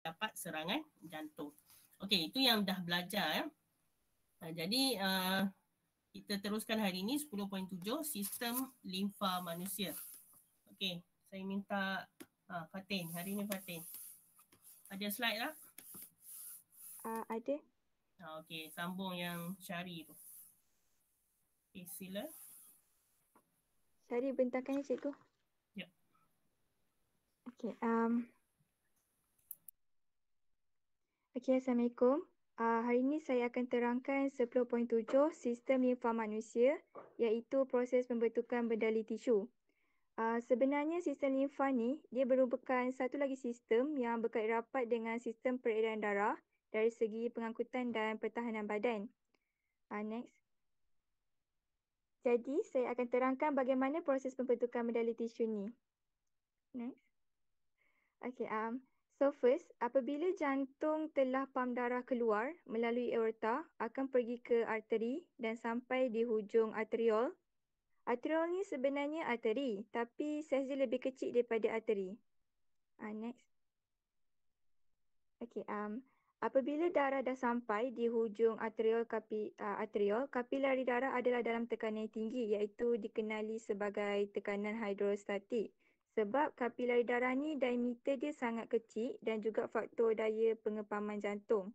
dapat serangan jantung. Okey, itu yang dah belajar. Jadi kita teruskan hari ini 10.7 sistem limfa manusia. Okey, saya minta Fatin, hari ini Fatin. Ada slide tak? Ada. Okey, sambung yang Syari tu. Okey, sila. Syari bentangkan cikgu. Ya. Okey, Assalamualaikum. Hari ini saya akan terangkan 10.7 sistem limfa manusia, iaitu proses pembentukan bendali tisu. Sebenarnya sistem limfa ni dia merupakan satu lagi sistem yang berkait rapat dengan sistem peredaran darah dari segi pengangkutan dan pertahanan badan. Next. Jadi saya akan terangkan bagaimana proses pembentukan bendali tisu ni. Next. Okay, so first, apabila jantung telah pam darah keluar melalui aorta, akan pergi ke arteri dan sampai di hujung arteriol. Arteriol ni sebenarnya arteri, tapi saiz dia lebih kecil daripada arteri. Next. Okay, apabila darah dah sampai di hujung arteriol, kapilari darah adalah dalam tekanan yang tinggi, iaitu dikenali sebagai tekanan hidrostatik. Sebab kapilari darah ni diameter dia sangat kecil dan juga faktor daya pengepaman jantung.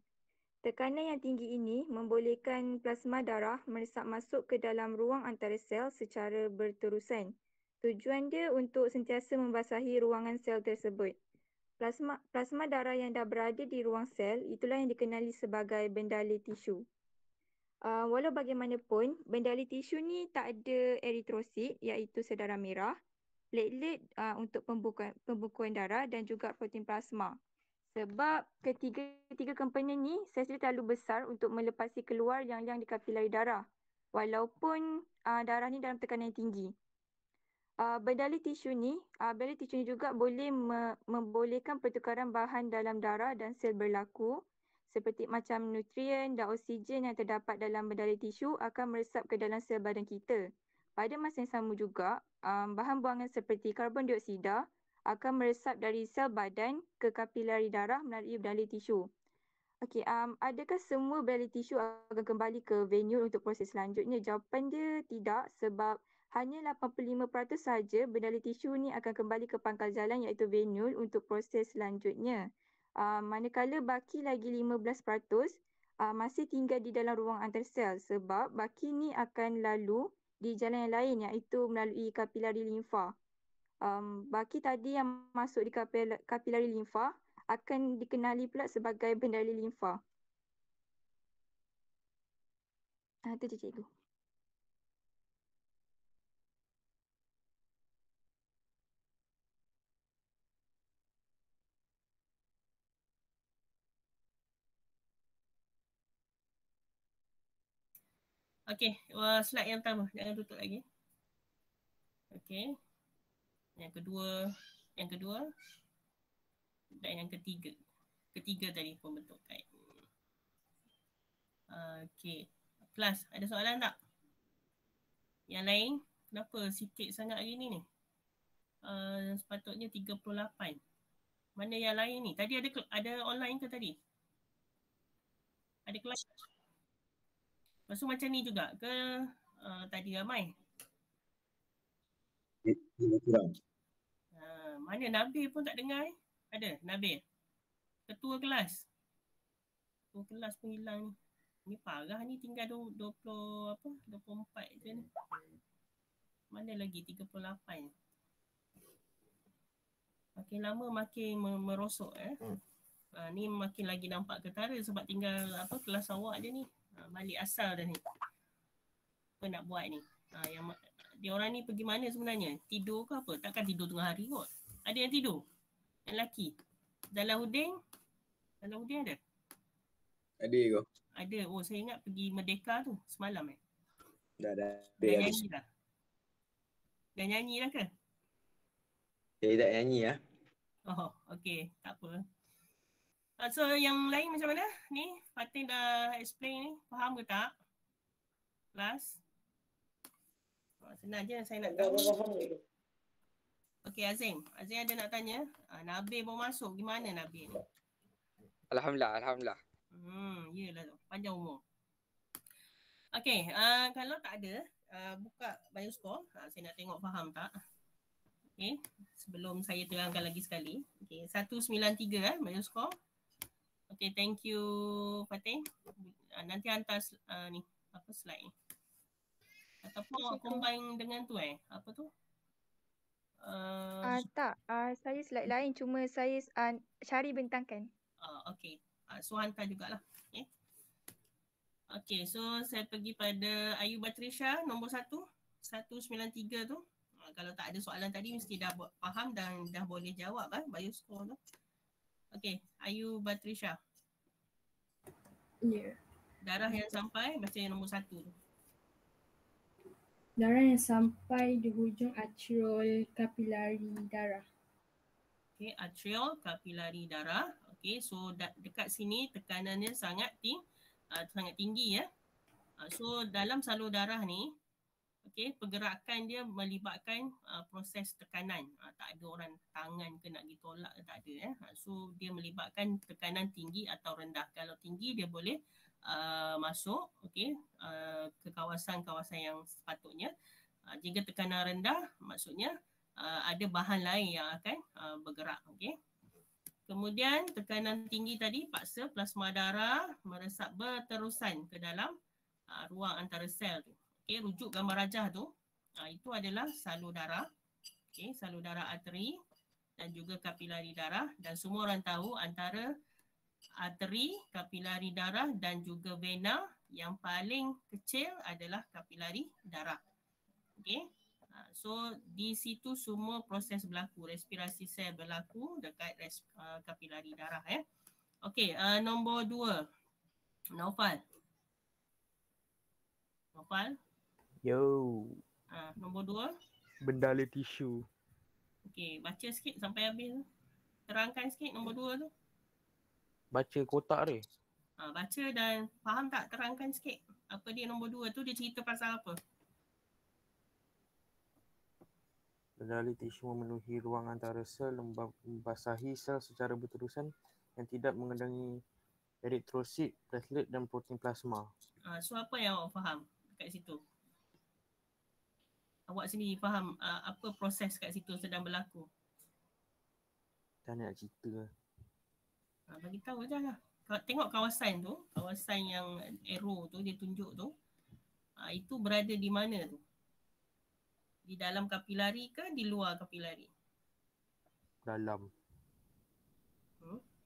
Tekanan yang tinggi ini membolehkan plasma darah meresap masuk ke dalam ruang antara sel secara berterusan. Tujuan dia untuk sentiasa membasahi ruangan sel tersebut. Plasma darah yang dah berada di ruang sel itulah yang dikenali sebagai bendali tisu. Walau bagaimanapun, bendali tisu ni tak ada eritrosit iaitu sedarah merah, platelet untuk pembekuan darah dan juga protein plasma. Sebab ketiga komponen ni saiz dia terlalu besar untuk melepasi keluar yang di kapilari darah. Walaupun darah ni dalam tekanan yang tinggi. Bendali tisu ni juga boleh membolehkan pertukaran bahan dalam darah dan sel berlaku seperti macam nutrien dan oksigen yang terdapat dalam bendali tisu akan meresap ke dalam sel badan kita. Pada masa yang sama juga, bahan buangan seperti karbon dioksida akan meresap dari sel badan ke kapilari darah melalui bendali tisu. Okey, adakah semua bendali tisu akan kembali ke venule untuk proses selanjutnya? Jawapan dia tidak, sebab hanya 85% saja bendali tisu ni akan kembali ke pangkal jalan iaitu venule untuk proses selanjutnya. Manakala baki lagi 15% masih tinggal di dalam ruang antarsel sebab baki ni akan lalu di jalan yang lain iaitu melalui kapilari limfa. Baki tadi yang masuk di kapilari limfa akan dikenali pula sebagai bendali limfa. Itu je cikgu. Okey, slide yang pertama. Jangan tutup lagi. Okey. Yang kedua dan yang ketiga. Ketiga tadi pembentukan. Okey. Kelas, ada soalan tak? Yang lain, kenapa sikit sangat hari ni? Sepatutnya 38. Mana yang lain ni? Tadi ada online ke tadi? Ada kelas? Lepas tu macam ni juga ke tadi ramai? Kurang. Mana Nabil pun tak dengar ni? Ada Nabil? Ketua kelas? Ketua kelas pun hilang ni. Ni parah ni, tinggal 24 je ni. Mana lagi 38? Makin lama makin merosok ni makin lagi nampak ketara sebab tinggal kelas awak je ni. Balik asal dah ni. Apa nak buat ni? Yang dia orang ni pergi mana sebenarnya? Tidur ke apa? Takkan tidur tengah hari kot. Ada yang tidur? Yang lelaki? Zalahuddin ada? Ada kau. Ada. Oh, saya ingat pergi Merdeka tu semalam Dah Dah nyanyi dah? Dah nyanyi dah ke? Saya tak nyanyi lah. Oh, okey. Tak apa. So, yang lain macam mana? Ni, Fatin dah explain ni. Faham ke tak? Kelas? Senang je saya nak tahu. Okey, Azim. Azim ada nak tanya. Nabil baru masuk. Gimana Nabil ni? Alhamdulillah. Yelah tu. Panjang umur. Okey, kalau tak ada, buka Bioscore. Saya nak tengok faham tak. Okey, sebelum saya terangkan lagi sekali. Okey, 193 Bioscore. Okey, thank you Fatih. Nanti hantar ni apa slide ni. Ataupun awak combine dengan tu apa tu? Tak, saya slide lain, cuma saya cari bentangkan. Okey. So hantar jugalah. Okay. Okey, so saya pergi pada Ayu Batrisha nombor 1, 193 tu. Kalau tak ada soalan tadi mesti dah faham dan dah boleh jawab Bioscore tu. Okey, Ayu Batrisha. Ya. Darah yang sampai baca yang nombor 1 tu. Darah yang sampai di hujung atrial kapilari darah. Okey, atrial kapilari darah. Okey, so dekat sini tekanannya sangat tinggi ya. So dalam salur darah ni, okey, pergerakan dia melibatkan proses tekanan. Tak ada orang tangan ke nak ditolak, tak ada So dia melibatkan tekanan tinggi atau rendah. Kalau tinggi dia boleh masuk okey ke kawasan-kawasan yang sepatutnya. Jika tekanan rendah maksudnya ada bahan lain yang akan bergerak, okey. Kemudian tekanan tinggi tadi paksa plasma darah meresap berterusan ke dalam ruang antara sel tu. Okey, rujuk gambar rajah tu itu adalah salur darah. Okey, salur darah arteri dan juga kapilari darah, dan semua orang tahu antara arteri, kapilari darah dan juga vena yang paling kecil adalah kapilari darah. Okey. So di situ semua proses berlaku, respirasi sel berlaku dekat kapilari darah Okey, nombor 2. Naufal. Yo. Nombor 2. Bendala tisu. Okey, baca sikit sampai habis tu. Terangkan sikit nombor 2 tu. Baca kotak dia. Baca dan faham tak, terangkan sikit. Apa dia nombor 2 tu, dia cerita pasal apa? Bendala tisu memenuhi ruang antara sel, membasahi sel secara berterusan yang tidak mengendangi eritrosit, platelet dan protein plasma. So apa yang awak faham kat situ? Awak sendiri faham apa proses kat situ sedang berlaku? Tak nak cerita. Bagi tahu je lah. Tengok kawasan tu, kawasan yang arrow tu dia tunjuk tu, itu berada di mana tu? Di dalam kapilari ke di luar kapilari? Dalam.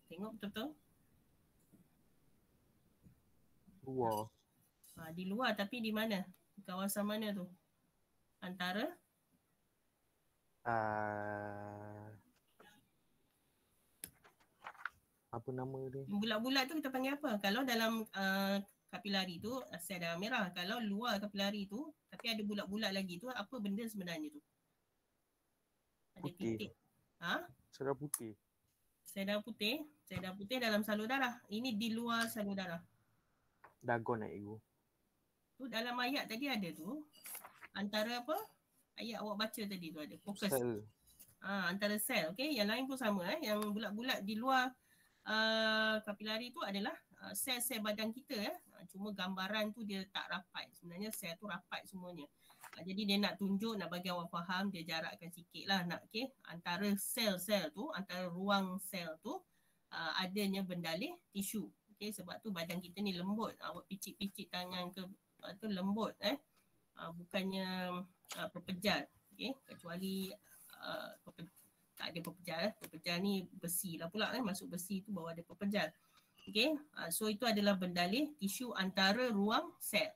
Tengok betul-betul. Luar. Di luar, tapi di mana? Kawasan mana tu? Antara? Apa nama dia? Bulat-bulat tu kita panggil apa? Kalau dalam kapilari tu sel darah merah. Kalau luar kapilari tu tapi ada bulat-bulat lagi tu, apa benda sebenarnya tu? Ada putih. titik. Sel darah putih. Sel darah putih. Sel darah putih dalam salur darah. Ini di luar salur darah. Dagon ego. Tu dalam ayat tadi ada tu. Antara apa? Ayat awak baca tadi tu ada. Fokus. Sel. Antara sel. Okay. Yang lain pun sama. Yang bulat-bulat di luar kapilari tu adalah sel-sel badan kita cuma gambaran tu dia tak rapat. Sebenarnya sel tu rapat semuanya. Jadi dia nak tunjuk, nak bagi awak faham, dia jarakkan sikit lah antara sel-sel tu, antara ruang sel tu adanya bendalih tisu. Okay, sebab tu badan kita ni lembut. Awak picit-picit tangan ke tu lembut bukannya pepejal. Okay, kecuali tak ada pepejal. Pepejal ni besi lah pula masuk besi tu bawa ada pepejal. Okay, so itu adalah bendalih tisu antara ruang sel.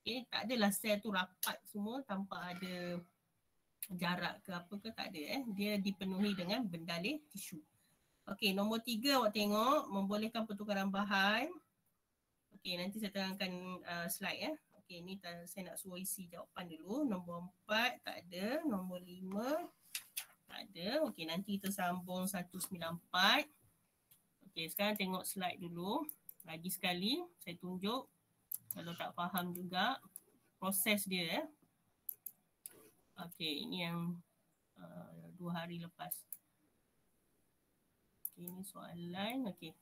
Okay, tak adalah sel tu rapat semua tanpa ada jarak ke apa ke, tak ada dia dipenuhi dengan bendalih tisu. Okay, nombor 3 awak tengok, membolehkan pertukaran bahan. Okay, nanti saya terangkan slide Okay, ni saya nak suruh isi jawapan dulu. Nombor 4 tak ada, nombor 5 tak ada. Okey, nanti kita sambung 194. Okey, sekarang tengok slide dulu. Lagi sekali saya tunjuk. Kalau tak faham juga proses dia Okey, ini yang 2 hari lepas. Okey, ini soalan. Okey.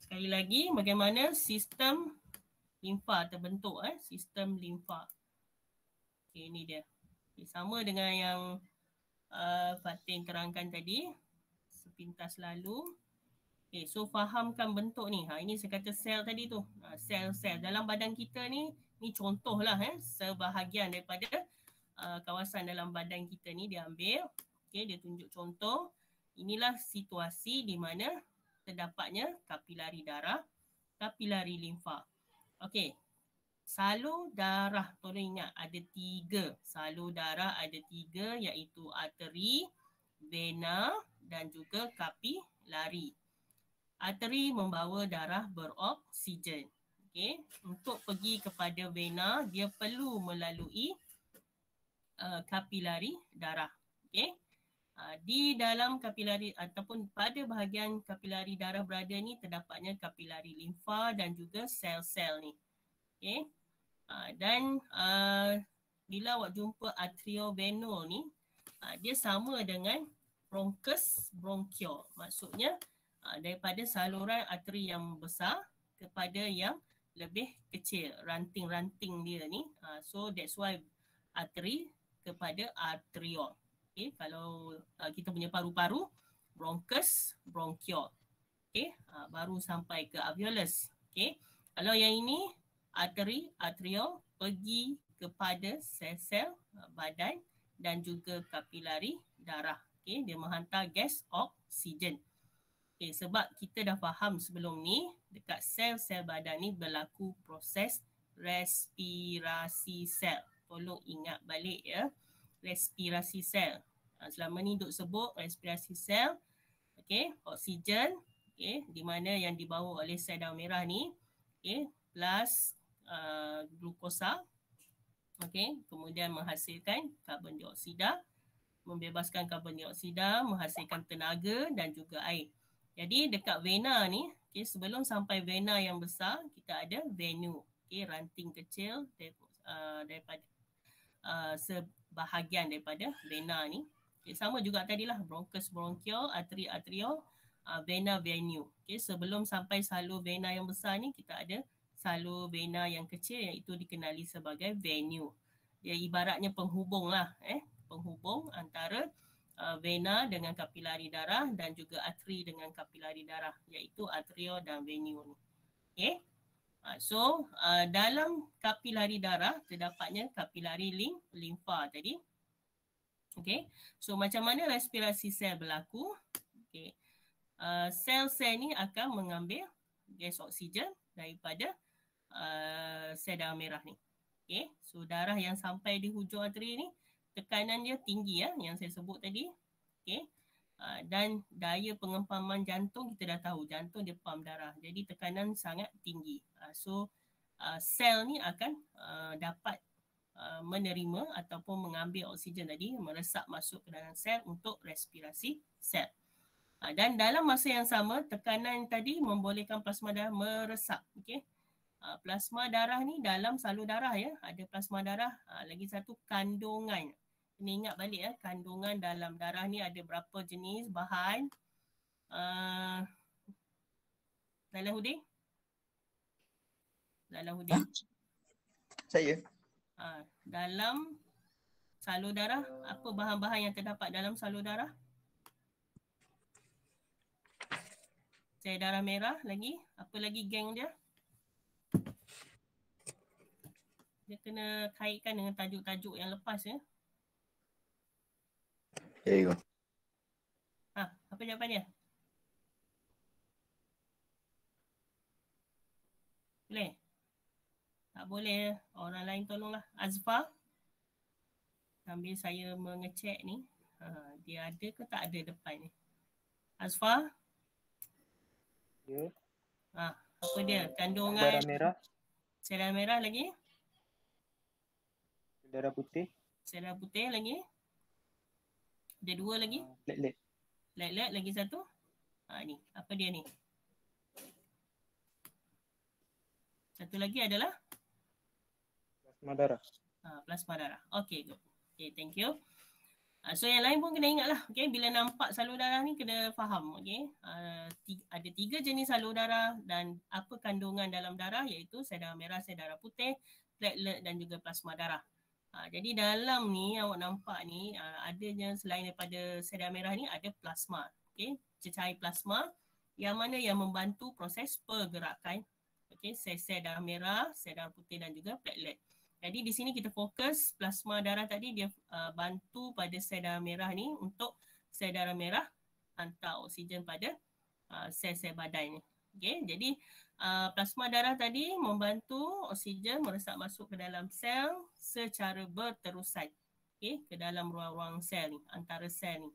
Sekali lagi, bagaimana sistem limfa terbentuk, sistem limfa. Okay, ini dia. Okay, sama dengan yang Fatin terangkan tadi, sepintas lalu. Okay, so fahamkan bentuk ni. Ini saya kata sel tadi tu. Sel-sel dalam badan kita ni contohlah sebahagian daripada kawasan dalam badan kita ni dia ambil. Okay, dia tunjuk contoh. Inilah situasi di mana terdapatnya kapilari darah, kapilari limfa. Okay, salur darah, tolong ingat ada 3. Salur darah ada 3 iaitu arteri, vena dan juga kapilari. Arteri membawa darah beroksigen. Okay. Untuk pergi kepada vena, dia perlu melalui kapilari darah. Okay. Di dalam kapilari ataupun pada bahagian kapilari darah berada ni terdapatnya kapilari limfa dan juga sel-sel ni. Okay. Dan bila awak jumpa arteriovenol ni, dia sama dengan bronchus bronchial. Maksudnya daripada saluran arteri yang besar kepada yang lebih kecil, ranting-ranting dia ni. So that's why arteri kepada arteriol. Okay, kalau kita punya paru-paru, bronchus bronchial. Okay, baru sampai ke alveolus. Okay, kalau yang ini arteri, arteriol pergi kepada sel-sel badan dan juga kapilari darah. Okay, dia menghantar gas oksigen. Okay, sebab kita dah faham sebelum ni, dekat sel-sel badan ni berlaku proses respirasi sel. Tolong ingat balik ya, respirasi sel. Selama ni duk sebut respirasi sel, okay, oksigen, okay, di mana yang dibawa oleh sel darah merah ni, okay, plus glukosa, okay, kemudian menghasilkan karbon dioksida, membebaskan karbon dioksida, menghasilkan tenaga dan juga air. Jadi dekat vena ni, okay, sebelum sampai vena yang besar, kita ada venu, okay, ranting kecil daripada sebahagian daripada vena ni. Okay, sama juga tadilah bronchus bronchial, arteri arteriol, vena venu. Okay, sebelum sampai salur vena yang besar ni, kita ada salur vena yang kecil iaitu dikenali sebagai venu. Dia ibaratnya penghubung lah, penghubung antara vena dengan kapilari darah dan juga arteri dengan kapilari darah, iaitu arteriol dan venu ni. Okay. So dalam kapilari darah terdapatnya kapilari limfa tadi. Okay. So macam mana respirasi sel berlaku? Okay. Sel-sel ni akan mengambil gas oksigen daripada sel darah merah ni. Okay. So darah yang sampai di hujung arteri ni tekanan dia tinggi ya, yang saya sebut tadi. Okay. Dan daya pengempaman jantung kita dah tahu, jantung dia pump darah. Jadi tekanan sangat tinggi. So sel ni akan dapat menerima ataupun mengambil oksigen tadi, meresap masuk ke dalam sel untuk respirasi sel. Dan dalam masa yang sama, tekanan tadi membolehkan plasma darah meresap. Okay. Plasma darah ni dalam salur darah ya, ada plasma darah. Lagi satu kandungan. Ini ingat balik ya, kandungan dalam darah ni ada berapa jenis bahan. Salahuddin? Salahuddin? Saya? Dalam salur darah, apa bahan-bahan yang terdapat dalam salur darah? Sel darah merah lagi. Apa lagi geng dia? Dia kena kaitkan dengan tajuk-tajuk yang lepas ya. There you go. Apa jawapan dia? Boleh? Tak boleh. Orang lain tolonglah. Azfar. Sambil saya mengecek ni. Dia ada ke tak ada depan ni? Azfar? Ya. Apa dia? Kandungan Darah merah, sel darah merah lagi? darah putih, Sel darah putih lagi? Ada 2 lagi? platelet. Platelet lagi satu? Ni. Apa dia ni? Satu lagi adalah? Plasma darah. Plasma darah. Okay, good. Okay, thank you. So yang lain pun kena ingat lah. Okay? Bila nampak salur darah ni kena faham. Okay? Ada 3 jenis salur darah dan apa kandungan dalam darah iaitu sel darah merah, sel darah putih, platelet dan juga plasma darah. Jadi dalam ni awak nampak ni adanya selain daripada sel darah merah ni ada plasma. Okay? Cecair plasma yang mana yang membantu proses pergerakan sel-sel darah merah, sel darah putih dan juga platelet. Jadi di sini kita fokus plasma darah tadi dia bantu pada sel darah merah ni untuk sel darah merah hantar oksigen pada sel-sel badan ni. Okay, jadi plasma darah tadi membantu oksigen meresap masuk ke dalam sel secara berterusan. Okay, ke dalam ruang-ruang sel ni, antara sel ni.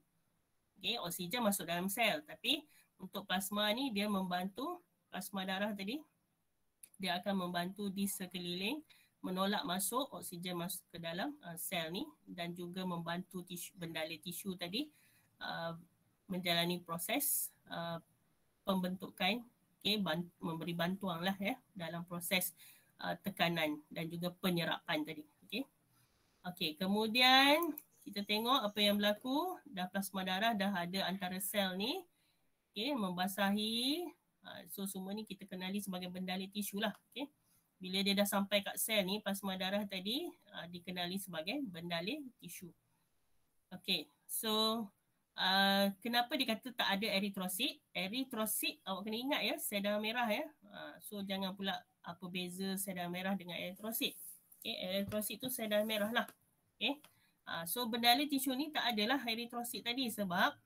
Okay, oksigen masuk dalam sel tapi untuk plasma ni dia membantu plasma darah tadi dia akan membantu di sekeliling menolak masuk oksigen masuk ke dalam sel ni dan juga membantu bendalai tisu tadi menjalani proses pembentukan memberi bantuan lah dalam proses tekanan dan juga penyerapan tadi. Okey, kemudian kita tengok apa yang berlaku dah plasma darah dah ada antara sel ni membasahi so semua ni kita kenali sebagai bendalai tisu lah. Bila dia dah sampai kat sel ni, plasma darah tadi dikenali sebagai bendalai tisu. Okay, so kenapa dia kata tak ada eritrosit? Eritrosit awak kena ingat ya, sel darah merah ya. So jangan pula apa beza sel darah merah dengan eritrosit. Okay, eritrosit tu sel darah merah lah. Okay, so bendalai tisu ni tak adalah eritrosit tadi sebab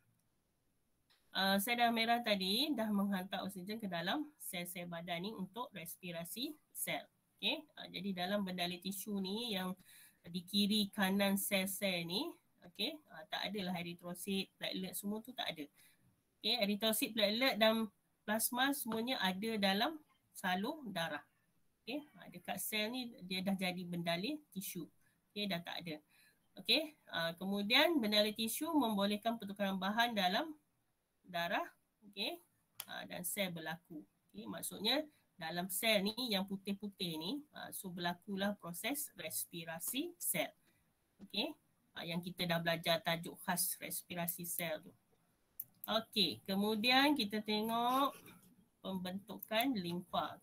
sel darah merah tadi dah menghantar oksigen ke dalam sel-sel badan ni untuk respirasi sel. Okay? Jadi dalam bendalai tisu ni yang di kiri kanan sel-sel ni, tak adalah eritrosit, platelet semua tu tak ada. Okay? Eritrosit, platelet dan plasma semuanya ada dalam salur darah. Okay? Dekat sel ni dia dah jadi bendalai tisu. Okay? Dah tak ada. Okay? Kemudian bendalai tisu membolehkan pertukaran bahan dalam darah dan sel berlaku. Maksudnya dalam sel ni yang putih-putih ni so berlakulah proses respirasi sel. Yang kita dah belajar tajuk khas respirasi sel tu. Kemudian kita tengok pembentukan limfa.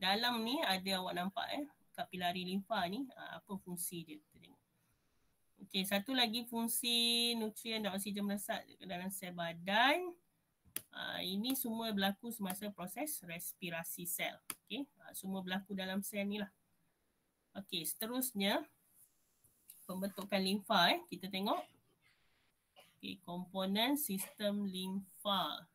Dalam ni ada awak nampak kapilari limfa ni apa fungsi dia kita tengok. Satu lagi fungsi nutrien dan oksigen meresap ke dalam sel badan. Ini semua berlaku semasa proses respirasi sel. Semua berlaku dalam sel ni lah. Seterusnya pembentukan limfa kita tengok. Komponen sistem limfa.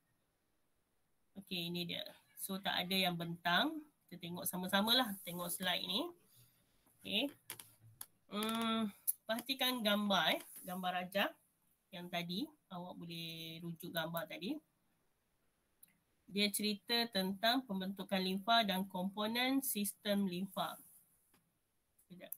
Ini dia. So tak ada yang bentang. Kita tengok sama-sama lah. Tengok slide ni. Perhatikan gambar gambar rajah yang tadi awak boleh rujuk gambar tadi. Dia cerita tentang pembentukan limfa dan komponen sistem limfa. Sekejap.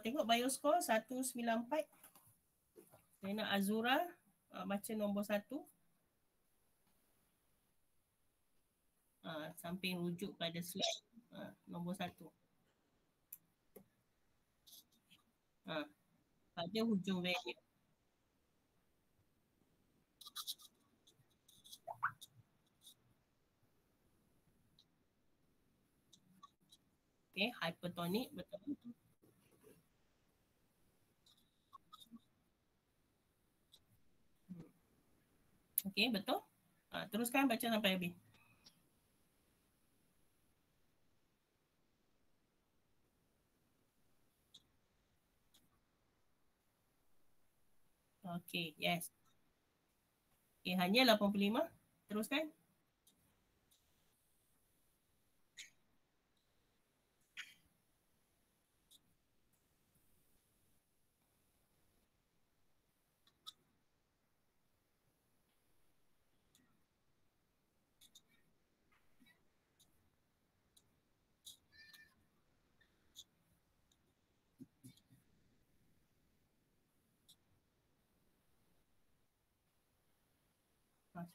Tengok bioscore 194. Saya nak Azura baca nombor 1. Samping rujuk pada slide nombor 1. Pada hujung value. Hypertonic betul. Betul. Teruskan baca sampai habis. Yes. Hanya 85. Teruskan.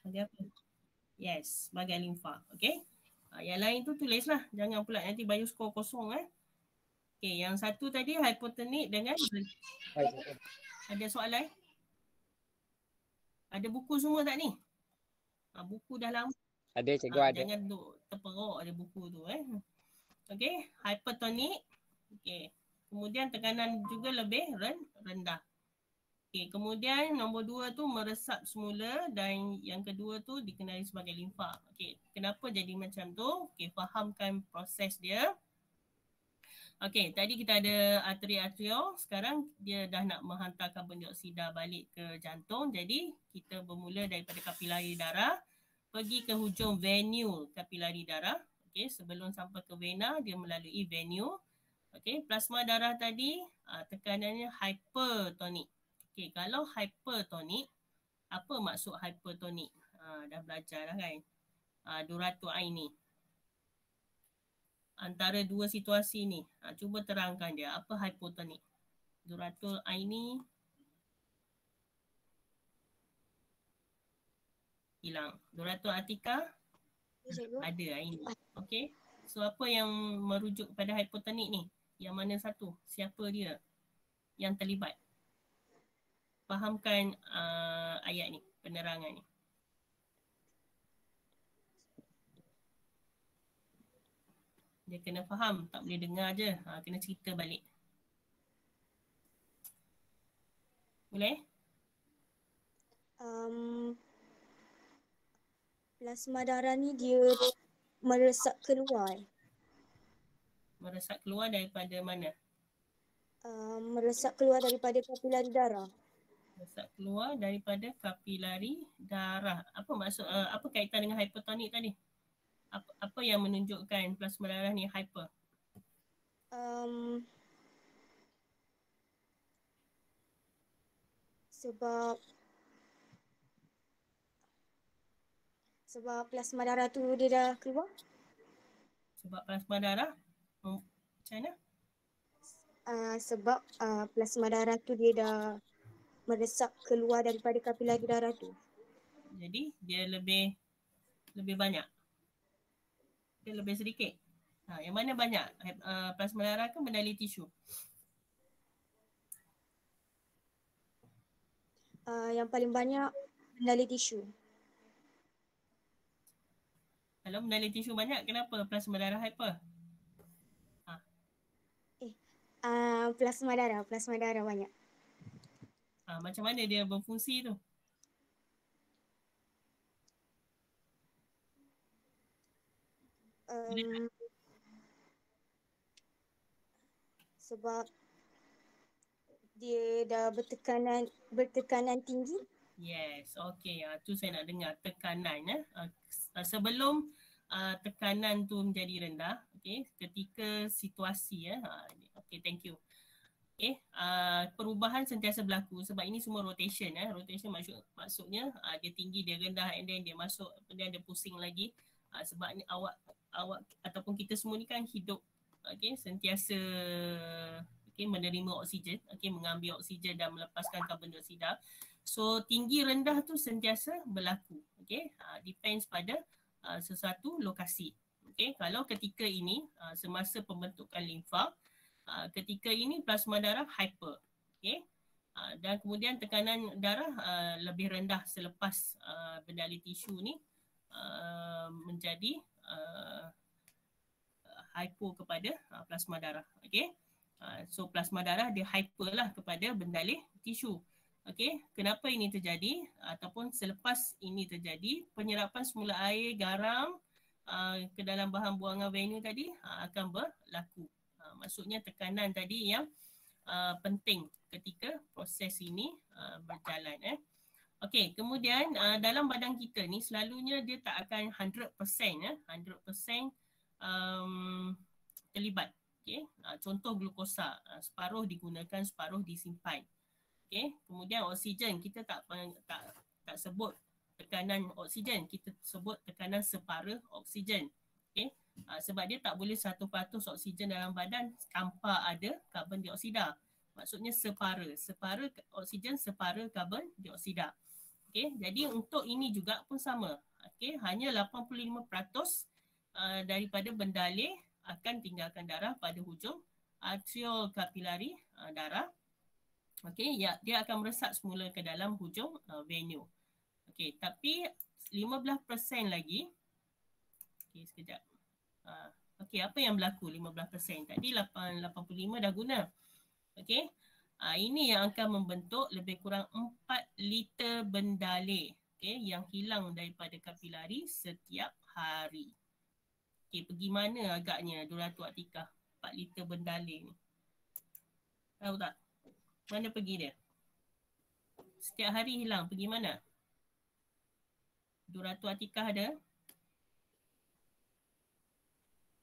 Dia apa? Yes, sebagai limfa. Okay. Yang lain tu tulislah. Jangan pula nanti baju skor kosong. Okay, yang satu tadi hypotonik dengan ada soalan? Ada buku semua tak ni? Buku dah lama. Ada cikgu ada. Jangan duk terperok ada buku tu. Okay, hypertonik. Okay. Kemudian tekanan juga lebih rendah. Okay, kemudian nombor 2 tu meresap semula dan yang kedua tu dikenali sebagai limfa. Okay, kenapa jadi macam tu? Okay, fahamkan proses dia. Okay, tadi kita ada arteria, sekarang dia dah nak menghantar karbon dioksida balik ke jantung. Jadi kita bermula daripada kapilari darah, pergi ke hujung venue kapilari darah. Okay, sebelum sampai ke vena, dia melalui venue. Okay, plasma darah tadi tekanannya hypertonik. Okay, kalau hypertonik, apa maksud hypertonik? Dah belajar dah kan? Duratul aini. Antara dua situasi ni, cuba terangkan dia. Apa hypotonik? Duratul aini hilang. Duratul atika ada aini. Okay. So apa yang merujuk kepada hypotonik ni? Yang mana satu? Siapa dia yang terlibat? Fahamkan ayat ni, penerangan ni. Dia kena faham, tak boleh dengar je. Kena cerita balik. Boleh? Plasma darah ni dia meresap keluar. Meresap keluar daripada mana? Meresap keluar daripada kapilari darah. Meresap keluar daripada kapilari darah. Apa maksud, apa kaitan dengan hypertonik tadi? Apa yang menunjukkan plasma darah ni hyper? Sebab plasma darah tu dia dah keluar. Sebab plasma darah macam mana? Sebab plasma darah tu dia dah meresap keluar daripada kapilari darah tu. Jadi dia lebih banyak. Dia lebih sedikit. Yang mana banyak? Plasma darah ke bendali tisu? Yang paling banyak bendali tisu. Kalau bendali tisu banyak, kenapa plasma darah hyper? Plasma darah banyak. Macam mana dia berfungsi tu? Sebab dia dah bertekanan tinggi. Yes, okay. Tu saya nak dengar tekanan. Sebelum tekanan tu menjadi rendah, okay, ketika situasi okay, thank you. Okay, perubahan sentiasa berlaku sebab ini semua rotation. Rotation maksudnya dia tinggi, dia rendah, and then dia masuk, kemudian dia pusing lagi. Sebab ni awak ataupun kita semua ni kan hidup, okay, sentiasa menerima oksigen, mengambil oksigen dan melepaskan karbon dioksida. So tinggi rendah tu sentiasa berlaku. Depends pada sesuatu lokasi. Kalau ketika ini semasa pembentukan limfa, ketika ini plasma darah hyper. Dan kemudian tekanan darah lebih rendah selepas bendali tisu ni menjadi hypo kepada plasma darah. So plasma darah dia hyper lah kepada bendalih tisu. Kenapa ini terjadi ataupun selepas ini terjadi, penyerapan semula air garam ke dalam bahan buangan venue tadi akan berlaku. Maksudnya tekanan tadi yang penting ketika proses ini berjalan. Kemudian dalam badan kita ni selalunya dia tak akan 100% terlibat. Contoh glukosa, separuh digunakan, separuh disimpan. Kemudian oksigen, kita tak sebut tekanan oksigen, kita sebut tekanan separa oksigen. Sebab dia tak boleh 100% oksigen dalam badan tanpa ada karbon dioksida. Maksudnya separa oksigen, separa karbon dioksida. Jadi untuk ini juga pun sama. okey, hanya 85% daripada bendaleh akan tinggalkan darah pada hujung atrial kapilari darah. Okey, ya, dia akan meresap semula ke dalam hujung venu. Okey, tapi 15% lagi. Okey, sekejap. Okey, apa yang berlaku 15%? Tadi 85 dah guna. Okey. Ini yang akan membentuk lebih kurang 4 liter bendaleh, okey, yang hilang daripada kapilari setiap hari. Okey, pergi mana agaknya Duratul Atikah 4 liter bendaleh ni? Tahu tak? Mana pergi dia? Setiap hari hilang, pergi mana? Duratul Atikah ada?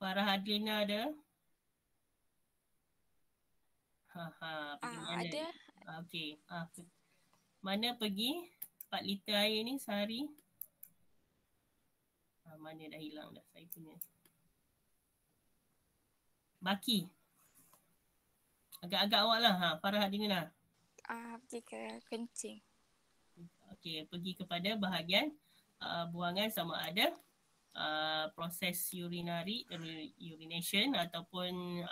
Farah Adlina ada? Pergi mana? Ada. Okey. Mana pergi 4 liter air ni sehari? Mana dah hilang dah saya punya. Baki. Agak-agak awak lah. Farah Adlina. Pergi ke kencing. Okey, pergi kepada bahagian buangan sama ada proses urination ataupun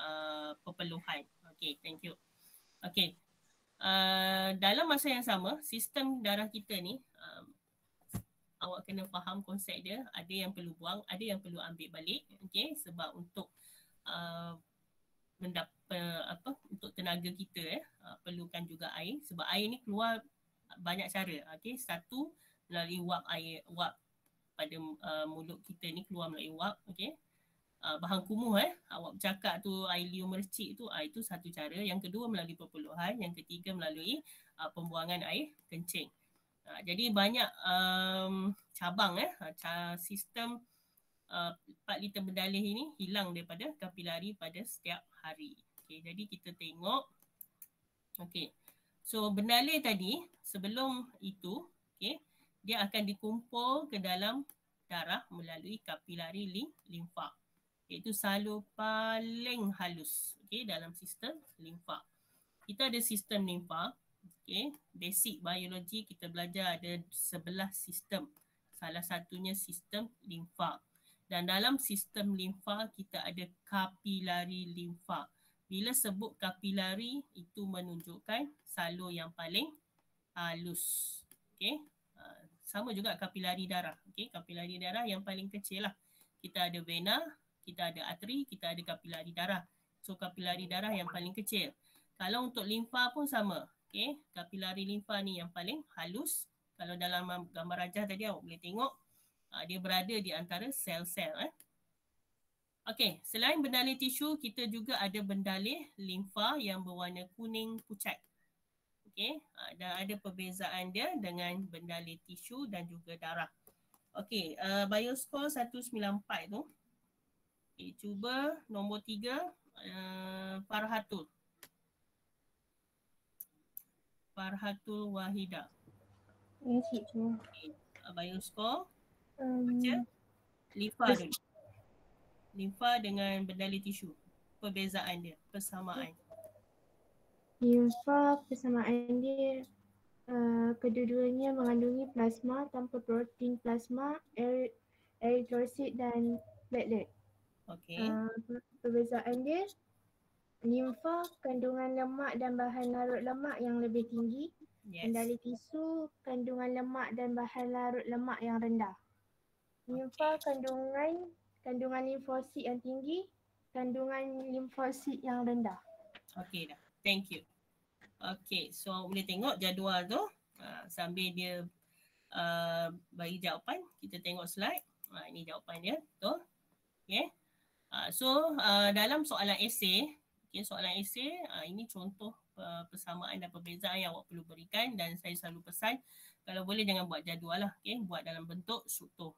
perpeluhan. Okey, thank you. Okey. Dalam masa yang sama, sistem darah kita ni awak kena faham konsep dia. Ada yang perlu buang, ada yang perlu ambil balik. Okey, sebab untuk untuk tenaga kita perlukan juga air, sebab air ni keluar banyak cara. Okey, satu melalui wap pada mulut kita ni keluar melalui wap. Okey, bahan kumuh awak bercakap tu air liur mercik tu, itu satu cara. Yang kedua melalui perpeluhan, yang ketiga melalui pembuangan air kencing. Jadi banyak cabang sistem 4 liter bendaleh ini hilang daripada kapilari pada setiap hari. Okay, jadi kita tengok. Okay, so bendaleh tadi sebelum itu, okay, dia akan dikumpul ke dalam darah melalui kapilari limfa. Iaitu salur paling halus, okay, dalam sistem limfa. Kita ada sistem limfa. Okay, basic biologi kita belajar ada 11 sistem. Salah satunya sistem limfa. Dan dalam sistem limfa kita ada kapilari limfa. Bila sebut kapilari itu menunjukkan salur yang paling halus. Okay, sama juga kapilari darah. Okay, kapilari darah yang paling kecil lah. Kita ada vena, kita ada arteri, kita ada kapilari darah. So kapilari darah yang paling kecil. Kalau untuk limfa pun sama. Okay, kapilari limfa ni yang paling halus. Kalau dalam gambar rajah tadi awak boleh tengok dia berada di antara sel-sel. Okay, selain bendaleh tisu, kita juga ada bendaleh limfa yang berwarna kuning pucat. Okay, dan ada perbezaan dia dengan bendaleh tisu dan juga darah. Okay, bioscore 194 tu. Okay, cuba nombor 3, Farhatul. Farhatul Wahida. Ya, cikgu. Okay, bioscore. Baca. Limfa dulu. Limfa dengan bendaleh tisu. Perbezaan dia, persamaan. Limfa persamaan dia kedua-duanya mengandungi plasma tanpa protein plasma, eritrosit dan platelet. Okey. Perbezaan dia, limfa kandungan lemak dan bahan larut lemak yang lebih tinggi. Yes. Bendaleh tisu kandungan lemak dan bahan larut lemak yang rendah. Limfa kandungan limfosit yang tinggi, kandungan limfosit yang rendah. Okey dah. Thank you. Okey, so boleh tengok jadual tu sambil dia bagi jawapan, kita tengok slide. Ini jawapan dia, betul? Okey. So dalam soalan esei, soalan esei ini contoh persamaan dan perbezaan yang awak perlu berikan, dan saya selalu pesan kalau boleh jangan buat jadual lah, buat dalam bentuk struktur.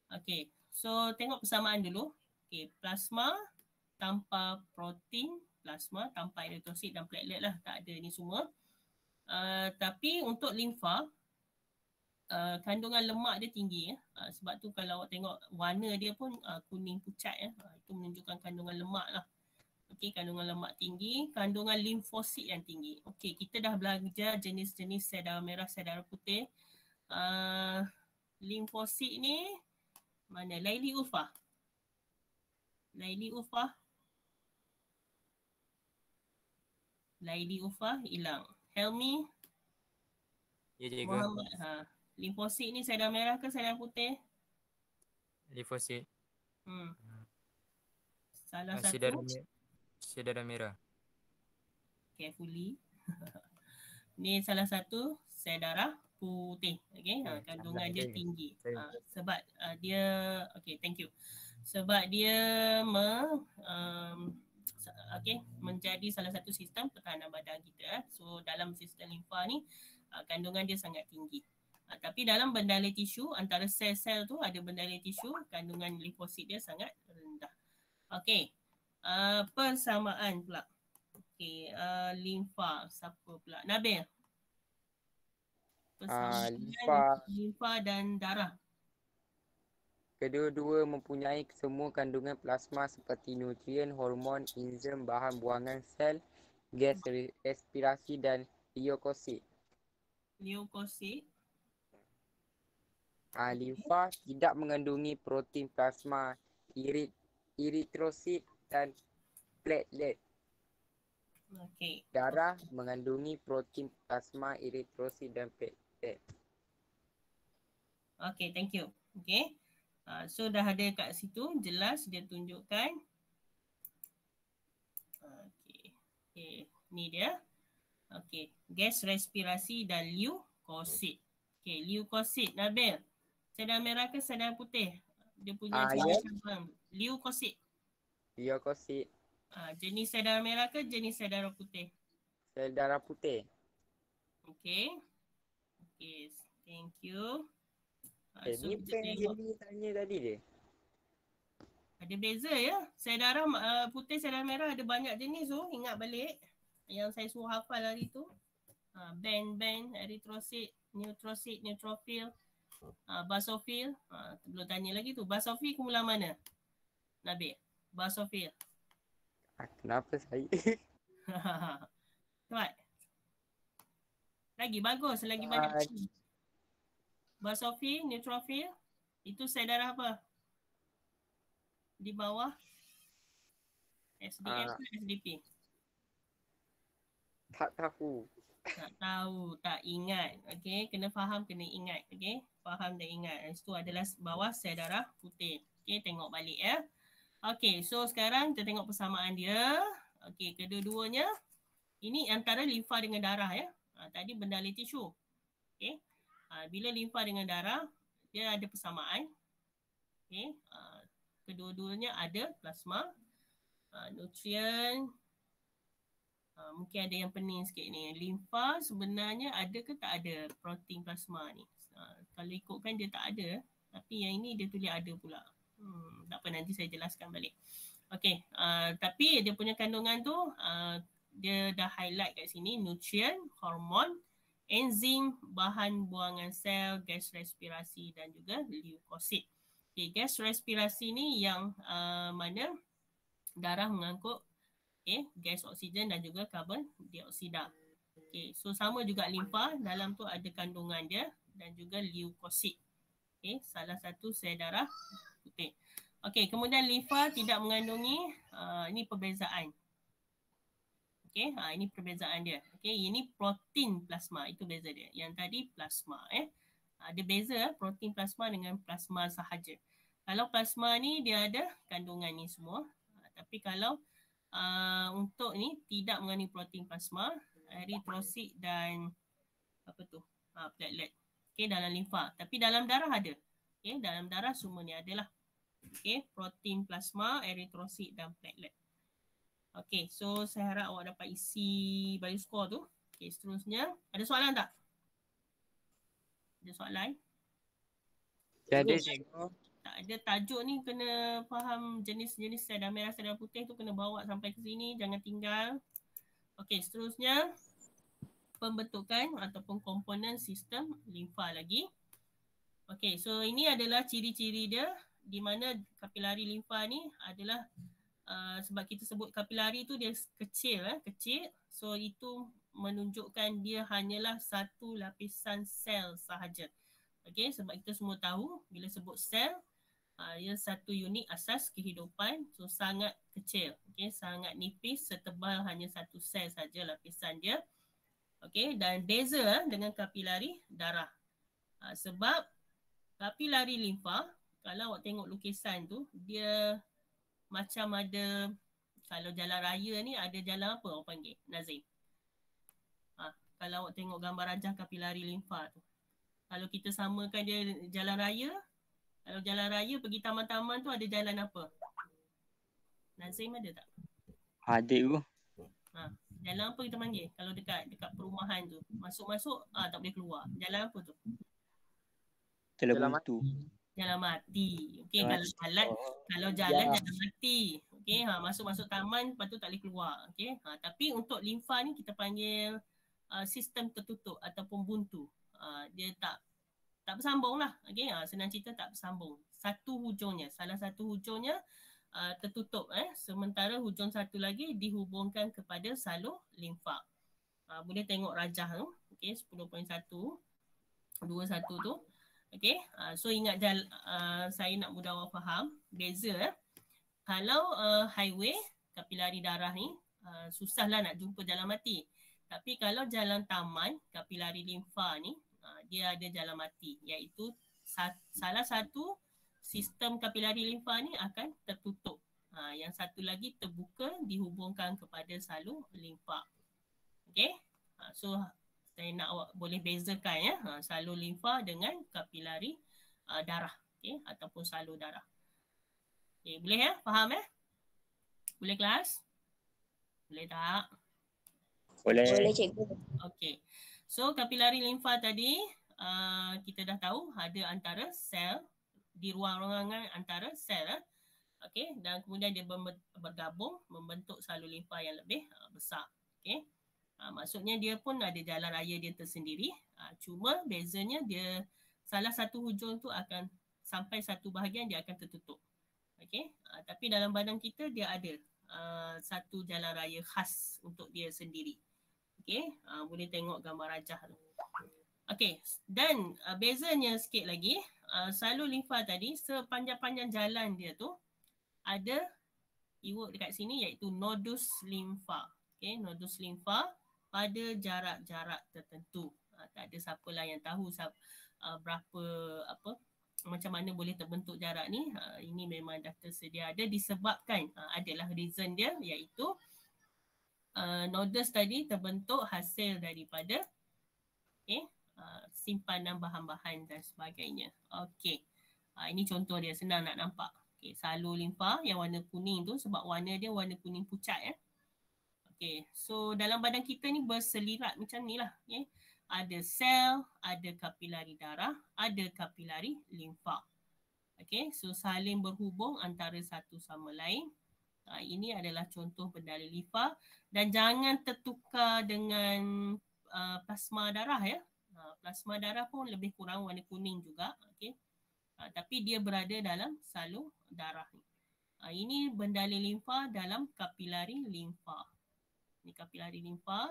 Okey, so tengok persamaan dulu. Okey, plasma tanpa protein, plasma tanpa eritrosit dan platelet lah, tak ada ni semua. Tapi untuk limfa, kandungan lemak dia tinggi. Sebab tu kalau awak tengok warna dia pun kuning pucat. Itu menunjukkan kandungan lemak lah. Okey, kandungan lemak tinggi, kandungan limfosit yang tinggi. Okey, kita dah belajar jenis-jenis sel darah merah, sel darah putih. limfosit ni mana? Laili Ulfah. Laili Ulfah. Laili Ulfah hilang. Helmi. Ya, cikgu. Muhammad. Limfosit ni sedar merah ke sedar putih? Limfosit. Salah satu. Sedara merah. Carefully. Ni salah satu sel darah putih. Okay. Kandungan dia tinggi. Sebab dia, okay, thank you. Sebab dia menjadi salah satu sistem pertahanan badan kita. So dalam sistem limfa ni kandungan dia sangat tinggi. Tapi dalam bendala tisu, antara sel-sel tu ada bendala tisu, kandungan limfosit dia sangat rendah. Okay. Persamaan pula. Okay, limfa. Siapa pula? Nabil. Persamaan limfa dan darah. Kedua-dua mempunyai semua kandungan plasma seperti nutrien, hormon, enzim, bahan buangan sel, gas respirasi dan leukosit. Leukosit. Limfa tidak mengandungi protein plasma, eritrosit dan platelet. Okay. Darah mengandungi protein plasma, eritrosit dan platelet. Okay, thank you. Okay. So dah ada kat situ, jelas dia tunjukkan. Okay, ni dia. Okay, gas respirasi dan leukosit. Okay, leukosit, Nabil. Sedar merah ke sedar putih? Dia punya cabang. Leukosit. Leukosit. Jenis sel darah merah ke jenis sel darah putih? Sel darah putih. Okay. Okay, thank you. So ni bukan yang Jenny tanya tadi dia. Ada beza ya. Sel darah putih, sel darah merah ada banyak jenis tu. Ingat balik yang saya suruh hafal hari tu. Band, eritrosit, neutrosit, neutrophil, basophil. Belum tanya lagi tu. Basophil kumpulan mana? Nabil. Basophil. Kenapa saya? Kuat. Lagi bagus, lagi banyak. Basophil, neutrophil, itu sel darah apa? Di bawah SDF ke SDP? Tak tahu. Tak tahu, tak ingat. Okay, kena faham, kena ingat. Okay, faham dan ingat. Itu adalah bawah sel darah putih. Okay, tengok balik ya. Okay, so sekarang kita tengok persamaan dia. Okay, kedua-duanya. Ini antara limfa dengan darah ya. Tadi bendala tisu. Okay. Bila limfa dengan darah, dia ada persamaan. Okay. Kedua-duanya ada plasma, nutrien. Mungkin ada yang pening sikit ni. Limfa sebenarnya ada ke tak ada protein plasma ni? Kalau ikutkan dia tak ada. Tapi yang ini dia tulis ada pula. Tak apa, nanti saya jelaskan balik. Okay. Tapi dia punya kandungan tu, dia dah highlight kat sini. Nutrien, hormon, enzim, bahan buangan sel, gas respirasi dan juga leukosit. Okay, gas respirasi ni yang mana darah mengangkut gas oksigen dan juga karbon dioksida. Okay, so sama juga limfa, dalam tu ada kandungan dia dan juga leukosit. Okay, salah satu sel darah putih. Okay, kemudian limfa tidak mengandungi, ini perbezaan. Okay, ini perbezaan dia. Okay, ini protein plasma, itu beza dia. Yang tadi plasma. Ada beza protein plasma dengan plasma sahaja. Kalau plasma ni dia ada kandungan ni semua. Tapi kalau untuk ni tidak mengandungi protein plasma, eritrosit dan apa tu? Platelet. Okay, dalam limfa. Tapi dalam darah ada. Okay, dalam darah semua ni adalah. Okay, protein plasma, eritrosit dan platelet. Okay, so saya harap awak dapat isi bio score tu. Okay, seterusnya. Ada soalan tak? Ada soalan? Ada, cikgu. Tak ada, tajuk ni kena faham jenis-jenis sel darah merah, sel darah putih tu kena bawa sampai ke sini. Jangan tinggal. Okay, seterusnya. Pembentukan ataupun komponen sistem limfa lagi. Okay, so ini adalah ciri-ciri dia di mana kapilari limfa ni adalah sebab kita sebut kapilari tu dia kecil, kecil. So itu menunjukkan dia hanyalah satu lapisan sel sahaja. Okey, sebab kita semua tahu bila sebut sel, ia satu unit asas kehidupan, so sangat kecil, okey, sangat nipis, setebal hanya satu sel saja lapisan dia. Okey, dan beza dengan kapilari darah. Sebab kapilari limfa, kalau awak tengok lukisan tu, dia macam ada, kalau jalan raya ni ada jalan apa awak panggil, Nazim? Kalau awak tengok gambar rajah kapilari limfa tu, kalau kita samakan dia jalan raya, kalau jalan raya pergi taman-taman tu ada jalan apa? Nazim ada tak? Ada tu. Jalan apa kita panggil? Kalau dekat perumahan tu, masuk-masuk tak boleh keluar. Jalan apa tu? Jalan buntu. Jalan mati. Okey, Jalan kalau jalan jalan mati. Okey, masuk-masuk taman lepas tu tak boleh keluar. Okey. Tapi untuk limfa ni kita panggil sistem tertutup ataupun buntu. Dia tak bersambung lah. Okey, senang cerita tak bersambung. Salah satu hujungnya tertutup. Sementara hujung satu lagi dihubungkan kepada salur limfa. Boleh tengok rajah tu. Okey, 10.1 21 tu. Okey, so ingat saya nak mudah awak faham beza. Kalau highway kapilari darah ni susahlah nak jumpa jalan mati. Tapi kalau jalan taman kapilari limfa ni dia ada jalan mati, iaitu salah satu sistem kapilari limfa ni akan tertutup. Yang satu lagi terbuka dihubungkan kepada salur limfa. Okey, so saya nak awak boleh bezakan ya, salur limfa dengan kapilari darah, okey, ataupun salur darah. Okey, boleh ya? Faham ya? Boleh kelas? Boleh tak? Boleh. Boleh cikgu. Okey. So kapilari limfa tadi kita dah tahu ada antara sel di ruang-ruangan antara sel. Okey, dan kemudian dia bergabung membentuk salur limfa yang lebih besar. Okey. Maksudnya dia pun ada jalan raya dia tersendiri. Cuma bezanya dia salah satu hujung tu akan sampai satu bahagian dia akan tertutup. Okey. Tapi dalam badan kita dia ada satu jalan raya khas untuk dia sendiri. Okey. Boleh tengok gambar rajah tu. Okey. Dan bezanya sikit lagi, salur limfa tadi sepanjang-panjang jalan dia tu ada keyword dekat sini iaitu nodus limfa. Okey, nodus limfa pada jarak-jarak tertentu. Tak ada siapalah yang tahu berapa macam mana boleh terbentuk jarak ni. Ini memang dah tersedia ada disebabkan adalah reason dia iaitu nodus tadi terbentuk hasil daripada simpanan bahan-bahan dan sebagainya. Okey. Ini contoh dia, senang nak nampak. Okey, salur limfa yang warna kuning tu sebab warna dia warna kuning pucat ya. Okay, so dalam badan kita ni berselirat macam ni lah. Okay. Ada sel, ada kapilari darah, ada kapilari limfa. Okay, so saling berhubung antara satu sama lain. Ini adalah contoh bendali limfa dan jangan tertukar dengan plasma darah ya. Plasma darah pun lebih kurang warna kuning juga. Okay. Tapi dia berada dalam salur darah ni. Ini bendali limfa dalam kapilari limfa. Ni kapilari limfa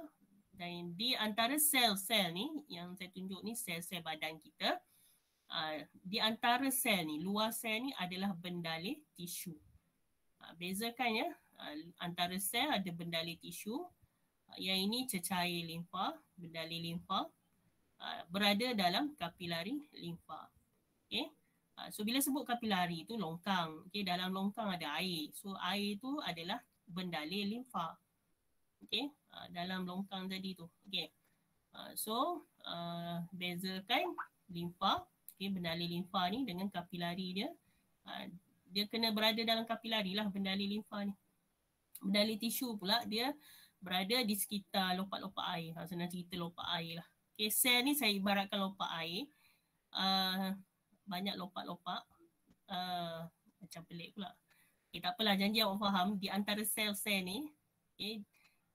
dan di antara sel-sel ni yang saya tunjuk ni sel-sel badan kita, di antara sel ni, luar sel ni adalah bendali tisu. Bezakan ya, antara sel ada bendali tisu, yang ini cecair limfa, bendali limfa berada dalam kapilari limfa. Okay. So bila sebut kapilari tu longkang, okay, dalam longkang ada air, so air tu adalah bendali limfa. Okey, dalam longkang tadi tu. Okey. So bezakan limfa, okey, bendali limfa ni dengan kapilari dia. Dia kena berada dalam kapilari lah bendali limfa ni. Bendali tisu pula dia berada di sekitar lopak-lopak air. Senang cerita lopak air lah. Okey, sel ni saya ibaratkan lopak air. Banyak lopak-lopak. Macam pelik pula. Okay, tak apalah, janji awak faham di antara sel-sel ni. Okay,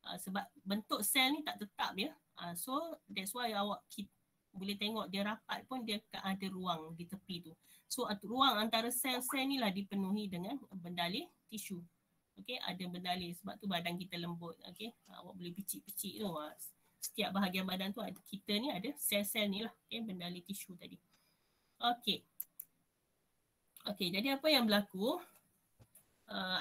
sebab bentuk sel ni tak tetap ya. So that's why awak boleh tengok dia rapat pun dia ada ruang di tepi tu. So ruang antara sel-sel ni lah dipenuhi dengan bendali tisu. Okey, ada bendali sebab tu badan kita lembut. Okey, awak boleh picit-picit tu. Setiap bahagian badan tu kita ni ada sel-sel ni lah. Okey, bendali tisu tadi. Okey. Okey, jadi apa yang berlaku?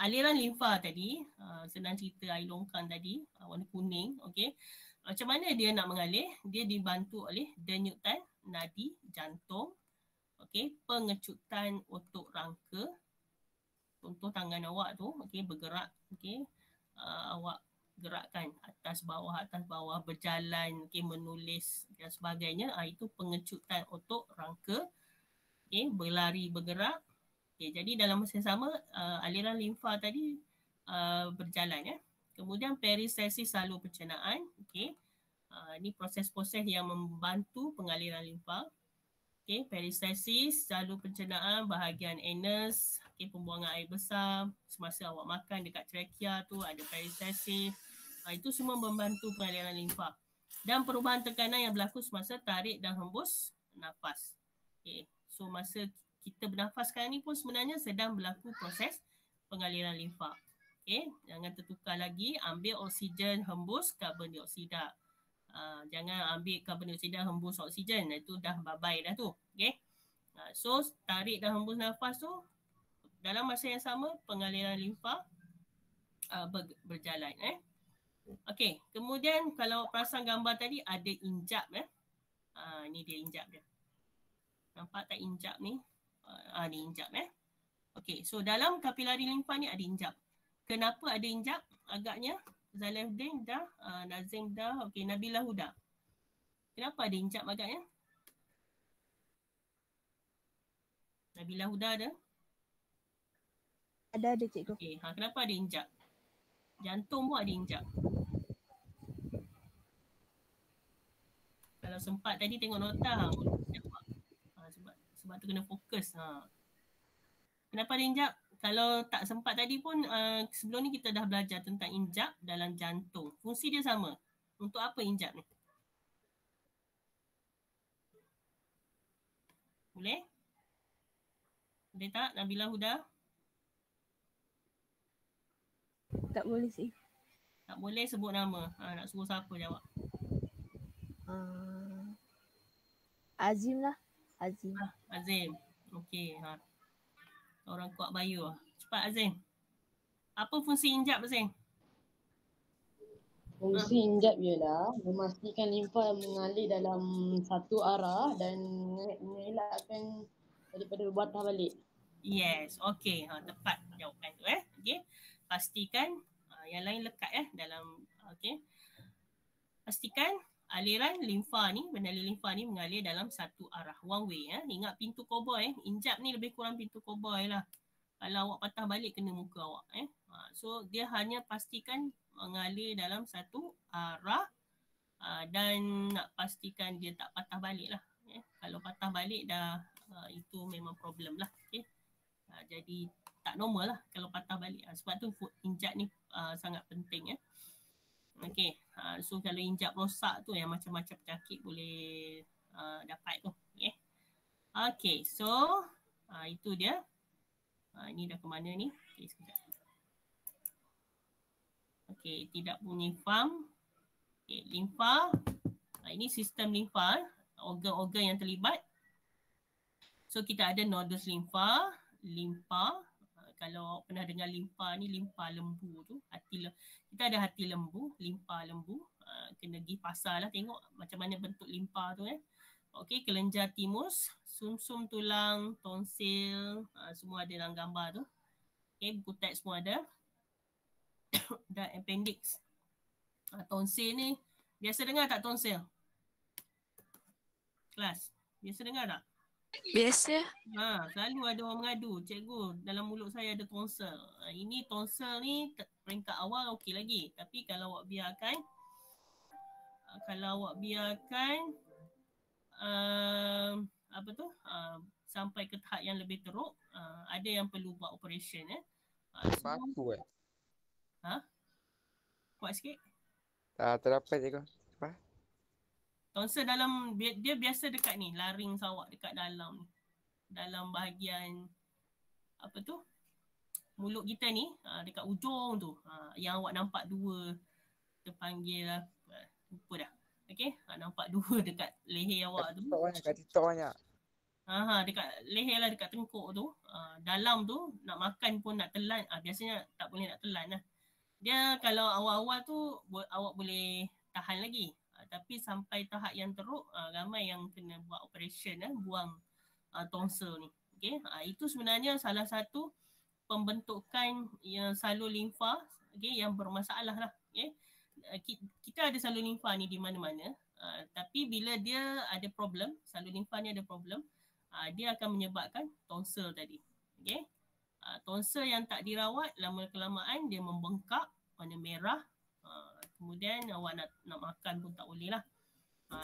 Aliran limfa tadi, senang cerita air longkang tadi, warna kuning, okey. Macam mana dia nak mengalir? Dia dibantu oleh denyutan nadi jantung, okey, pengecutan otot rangka. Contoh tangan awak tu, okey, bergerak, okey. Awak gerakkan atas bawah, berjalan, okey, menulis dan sebagainya. Itu pengecutan otot rangka, okey, berlari, bergerak. Okay, jadi dalam masa yang sama aliran limfa tadi berjalan ya. Kemudian peristalsis salur pencernaan, okey. Ini proses-proses yang membantu pengaliran limfa. Okey, peristalsis salur pencernaan bahagian anus, okey, pembuangan air besar semasa awak makan dekat trachea tu ada peristalsis. Itu semua membantu pengaliran limfa. Dan perubahan tekanan yang berlaku semasa tarik dan hembus nafas. Okey, so masa kita bernafas sekarang ni pun sebenarnya sedang berlaku proses pengaliran limfa. Okey, jangan tertukar lagi, ambil oksigen, hembus karbon dioksida. Jangan ambil karbon dioksida, hembus oksigen, itu dah bye-bye dah tu. Okey. So tarik dan hembus nafas tu dalam masa yang sama pengaliran limfa berjalan Okey, kemudian kalau perasan gambar tadi ada injap ni dia injap dia. Nampak tak injap ni? Ni injap Okey, so dalam kapilari limfa ni ada injap. Kenapa ada injap? Agaknya Zalahuddin dah, Nazim dah, okey, Nabila Huda. Kenapa ada injap agaknya? Nabila Huda ada? Ada cikgu. Okey, kenapa ada injap? Jantung pun ada injap. Kalau sempat tadi tengok nota, sebab tu kena fokus. Kenapa ada injap? Kalau tak sempat tadi pun sebelum ni kita dah belajar tentang injap dalam jantung. Fungsi dia sama. Untuk apa injap ni? Boleh? Boleh tak Nabila Huda? Tak boleh sih. Tak boleh sebut nama. Nak suruh siapa jawab? Azim lah. Azim. Azim. Okey. Orang kuat bayu. Cepat Azim. Apa fungsi injap Azim? Fungsi injap ialah memastikan limfa mengalir dalam satu arah dan mengelakkan daripada berbatah balik. Yes. Okey. Tepat jawapan tu Okey. Pastikan yang lain lekat dalam okey. Pastikan aliran limfa ni, benali limfa ni mengalir dalam satu arah, one way Ingat pintu koboi injap ni lebih kurang pintu koboi lah. Kalau awak patah balik kena muka awak So dia hanya pastikan mengalir dalam satu arah dan nak pastikan dia tak patah balik lah Kalau patah balik dah itu memang problem lah jadi tak normal lah kalau patah balik sebab tu injap ni sangat penting Okey, so kalau injap rosak tu yang macam-macam penyakit boleh dapat tu. Okey, so itu dia. Ini dah ke mana ni? Okey, sekejap. Okey, tidak bunyi farm. Okey, limfa. Ini sistem limfa, organ-organ yang terlibat. So kita ada nodus limfa. Kalau pernah dengar limfa ni, limfa lembu tu, kita ada hati lembu, limfa lembu. Kena pergi pasar lah tengok macam mana bentuk limfa tu Okey, kelenjar timus, sumsum tulang, tonsil, semua ada dalam gambar tu. Okey, buku teks semua ada. Dan appendix. Tonsil ni, biasa dengar tak tonsil? Kelas, biasa dengar tak? Biasa. Selalu ada orang mengadu, cikgu dalam mulut saya ada tonsil. Ini tonsil ni peringkat awal okey lagi. Tapi kalau awak biarkan sampai ke tahap yang lebih teruk, ada yang perlu buat operation Baku Kuat sikit. Tak terdapat cikgu. Tonsil dalam, dia biasa dekat ni, laring awak dekat dalam ni. Dalam bahagian, mulut kita ni, dekat ujung tu. Yang awak nampak dua, terpanggil lupa dah. Okey, nampak dua dekat leher awak tu. Kat TikTok banyak. Dekat leher lah, dekat tengkuk tu. Dalam tu nak makan pun nak telan. Biasanya tak boleh nak telan lah. Dia kalau awal-awal tu awak boleh tahan lagi. Tapi sampai tahap yang teruk, ramai yang kena buat operation buang tonsil ni. Okay? Itu sebenarnya salah satu pembentukan salur limfa yang bermasalah lah. Okay? Kita ada salur limfa ni di mana-mana. Tapi bila dia ada problem, salur limfa ni ada problem, dia akan menyebabkan tonsil tadi. Okay? Tonsil yang tak dirawat, lama-kelamaan dia membengkak, warna merah. Kemudian awak nak makan pun tak boleh lah.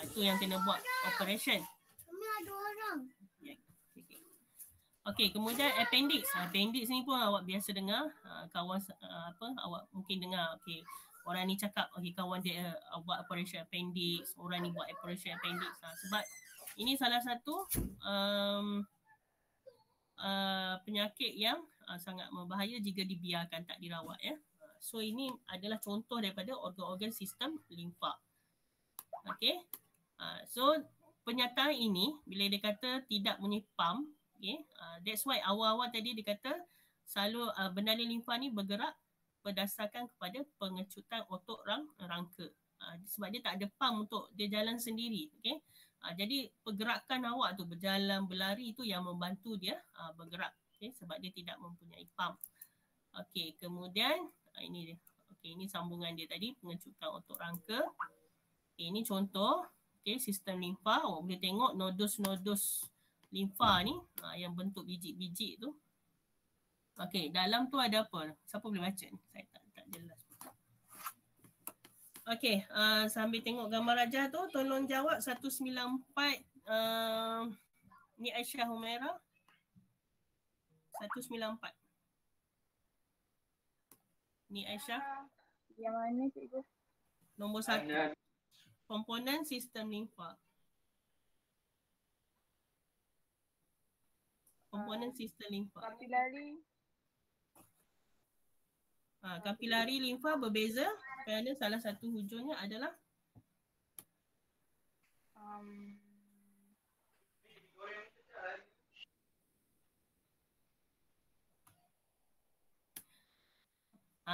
Itu yang kena buat operation. Kami ada orang. Okey, kemudian appendix. Appendix ni pun awak biasa dengar. Kawan awak mungkin dengar. Okey, orang ni cakap kawan dia buat operation appendix, orang ni buat operation appendix. Sebab ini salah satu penyakit yang sangat berbahaya jika dibiarkan tak dirawat ya. So ini adalah contoh daripada organ-organ sistem limfa. Okey. So penyataan ini bila dia kata tidak menyepam, okay, that's why awal-awal tadi dia kata salur benali limfa ni bergerak berdasarkan kepada pengecutan otot rangka. Sebab dia tak ada pam untuk dia jalan sendiri. Okay. Jadi pergerakan awak tu berjalan, berlari tu yang membantu dia bergerak. Okay. Sebab dia tidak mempunyai pam. Okey, kemudian ini dia. Okey, ini sambungan dia tadi, pengecutan otot rangka. Okay, ini contoh sistem limfa. Awak boleh tengok nodus-nodus limfa ni yang bentuk biji-biji tu. Okey, dalam tu ada apa? Siapa boleh baca ni? Saya tak jelas. Okey, sambil tengok gambar rajah tu, tolong jawab 194 ni Aisyah Humaira. 194. Ni Aisyah. Yang mana cikgu? Nombor 1. Komponen sistem limfa. Komponen sistem limfa. Kapilari. Kapilari limfa berbeza kerana salah satu hujungnya adalah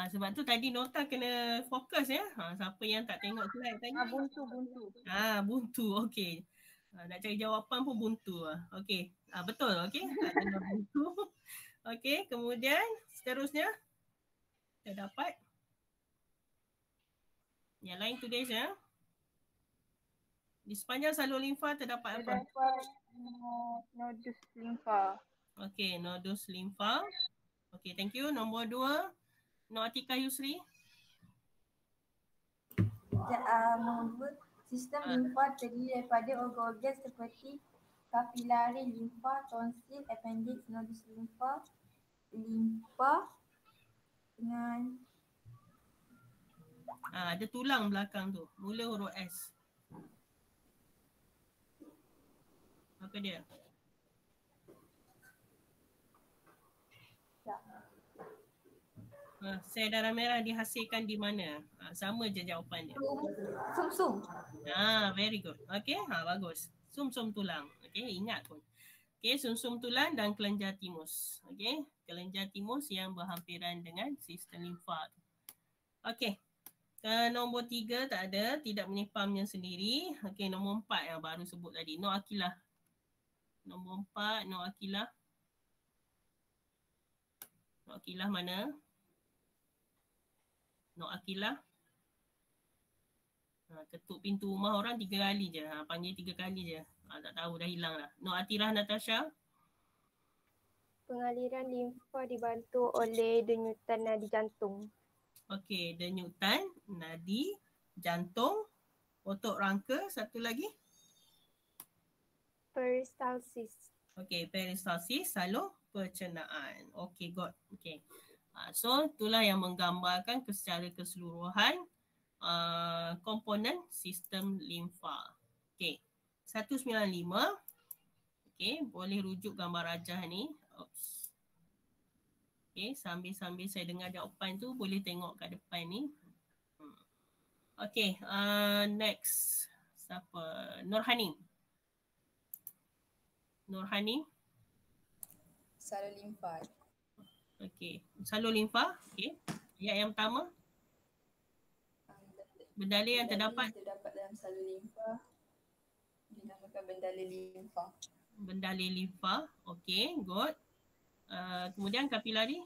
sebab tu tadi nota kena fokus ya. Siapa yang tak tengok slide tadi? Buntu. Buntu. Okey. Nak cari jawapan pun buntu. Okey. Betul. Okey. Ada buntu. Okey. Kemudian seterusnya kita dapat yang lain tulis ya. Di sepanjang salur limfa terdapat apa? Terdapat nodus limfa. Okey, nodus limfa. Okey, thank you. Nombor 2. Nur Atika Yusri. Nombor sistem limfa terdiri daripada organ-organ seperti kapilari limfa, tonsil, appendix, nodus limfa dengan ada tulang belakang tu. Mula huruf S. Apa dia? Sel darah merah dihasilkan di mana? Sama je jawapan dia. Sum-sum. Very good. Okay, bagus. Sum-sum tulang. Okay, ingat pun. Okay, sum-sum tulang dan kelenjar timus. Okay, kelenjar timus yang berhampiran dengan sistem limfa. Okay, nombor 3 tak ada. Tidak menyepamnya sendiri. Okay, nombor 4 yang baru sebut tadi. Nur Akilah. Nombor 4, Nur Akilah. Nur Akilah mana? Nur Akilah. Ketuk pintu rumah orang 3 kali je. Panggil 3 kali je. Tak tahu dah hilang dah. Nur Atirah Natasha. Pengaliran limfa dibantu oleh denyutan nadi jantung. Okey, denyutan nadi jantung, otot rangka, satu lagi. Peristalsis. Okey, peristalsis, salur pencernaan. Okey, good. Okey. So itulah yang menggambarkan secara keseluruhan komponen sistem limfa. Okey. 195. Okey, boleh rujuk gambar rajah ni. Oops. Okey, sambil-sambil saya dengar jawapan tu boleh tengok kat depan ni. Okey, next. Siapa? Nurhanim. Nurhani. Salur limfa. Okey. Salur limfa. Okey. Ayat yang pertama. Bendalur yang terdapat dalam salur limfa dinamakan bendalur limfa. Bendalur limfa. Okey, good. Kemudian kapilari.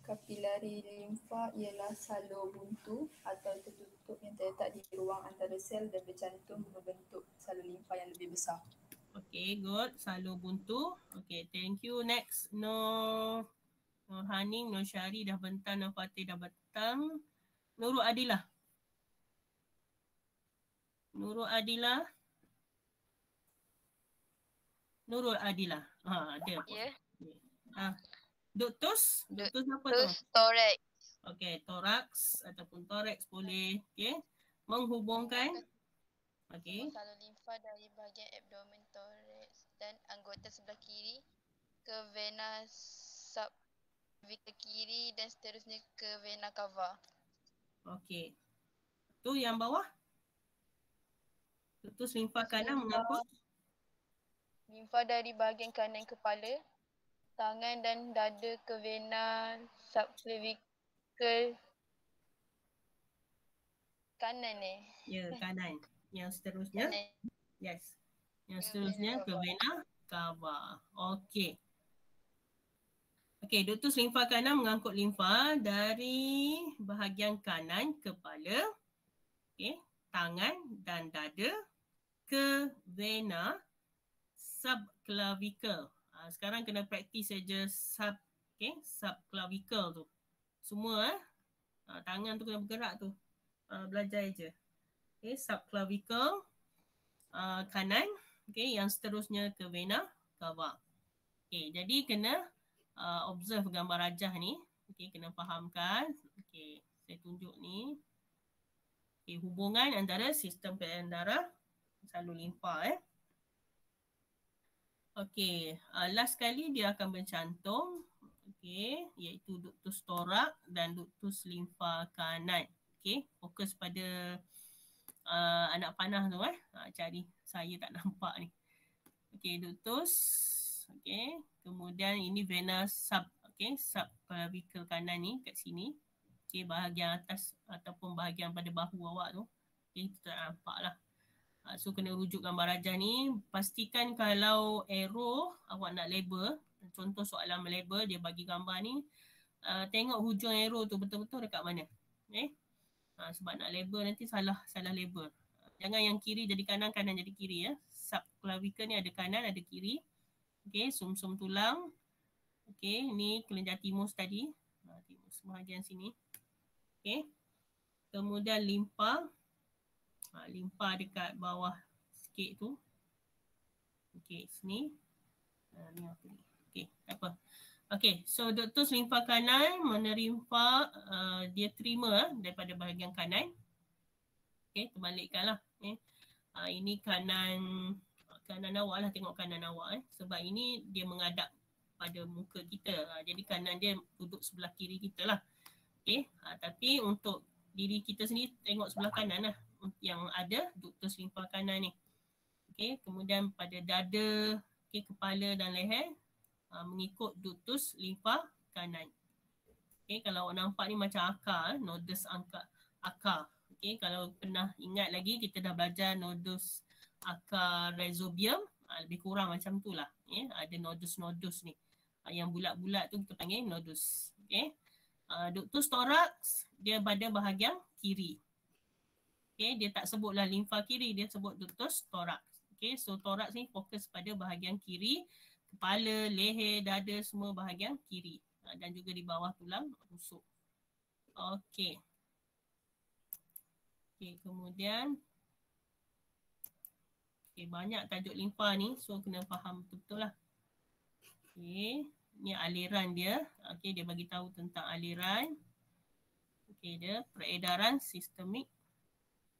Kapilari limfa ialah salur buntu atau tertutup yang terletak di ruang antara sel dan bercantum membentuk salur limfa yang lebih besar. Okey, good. Salur buntu. Okey, thank you. Next, Nurhani, Nur Syari dah bentang, Nur Fatih dah bentang. Nurul Adilah. Nurul Adilah. Nurul Adilah. Ada. Ya. Ductus. Ductus apa tu? Thorax. Okey, thorax ataupun thorax boleh. Okey. Menghubungkan. Okey. Salur limfa dari bahagian abdomen thorax dan anggota sebelah kiri ke vena subclavicular kiri dan seterusnya ke vena cava. Okey. Tu yang bawah. Ductus limfa kanan mengangkut Limfa dari bahagian kanan kepala, tangan dan dada ke vena subclavicular kanan Ya, kanan. Yang seterusnya. Kanan. Yes. Yang seterusnya ke vena cava. Okey. Okey, ductus limfa kanan mengangkut limfa dari bahagian kanan kepala, okey, tangan dan dada ke vena subclavicle. Sekarang kena praktis saja subclavicle tu. Semua tangan tu kena bergerak tu. Belajar je. Okey, subclavicle kanan, okey, yang seterusnya ke vena cava. Okey, jadi kena observe gambar rajah ni. Okey, kena fahamkan. Okey, saya tunjuk ni. Okey, hubungan antara sistem peredaran darah salur limfa Okey, last kali dia akan bercantum. Okey, iaitu ductus thorax dan ductus limfa kanan. Okey, fokus pada anak panah tu cari. Saya tak nampak ni. Okey, ductus. Okey, kemudian ini vena subclavicle kanan ni kat sini. Okey, bahagian atas ataupun bahagian pada bahu awak tu. Okey, kita tak nampak lah. So kena rujuk gambar rajah ni. Pastikan kalau arrow awak nak label, contoh soalan melabel dia bagi gambar ni, tengok hujung arrow tu betul-betul dekat mana. Sebab nak label nanti salah label. Jangan yang kiri jadi kanan, kanan jadi kiri ya. Subclavicle ni ada kanan, ada kiri. Okey, sumsum tulang. Okey, ni kelenjar timus tadi. Timus bahagian sini. Okey. Kemudian limfa. Limfa dekat bawah sikit tu. Okey, sini. Ni apa ni? Okey, tak apa. Okey, so ductus limfa kanan menerima dia terima daripada bahagian kanan. Okey, terbalikkanlah. Ini kanan awak lah, tengok kanan awak sebab ini dia menghadap pada muka kita. Jadi kanan dia duduk sebelah kiri kita lah. Okey, tapi untuk diri kita sendiri tengok sebelah kanan lah yang ada ductus limfa kanan ni. Okey, kemudian pada dada, okey, kepala dan leher mengikut ductus limfa kanan. Okey, kalau awak nampak ni macam akar, nodus akar. Okey, kalau pernah ingat lagi kita dah belajar nodus akar rhizobium, lebih kurang macam tu lah. Ada nodus-nodus ni. Yang bulat-bulat tu kita panggil nodus. Okey. Ductus thorax dia pada bahagian kiri. Okey, dia tak sebutlah limfa kiri, dia sebut ductus thorax. Okey, so thorax ni fokus pada bahagian kiri, kepala, leher, dada semua bahagian kiri. Dan juga di bawah tulang rusuk. Okey. Okey, kemudian banyak tajuk limfa ni, so kena faham betul-betul lah. Okey, ni aliran dia. Okey, dia bagi tahu tentang aliran. Okey, dia peredaran sistemik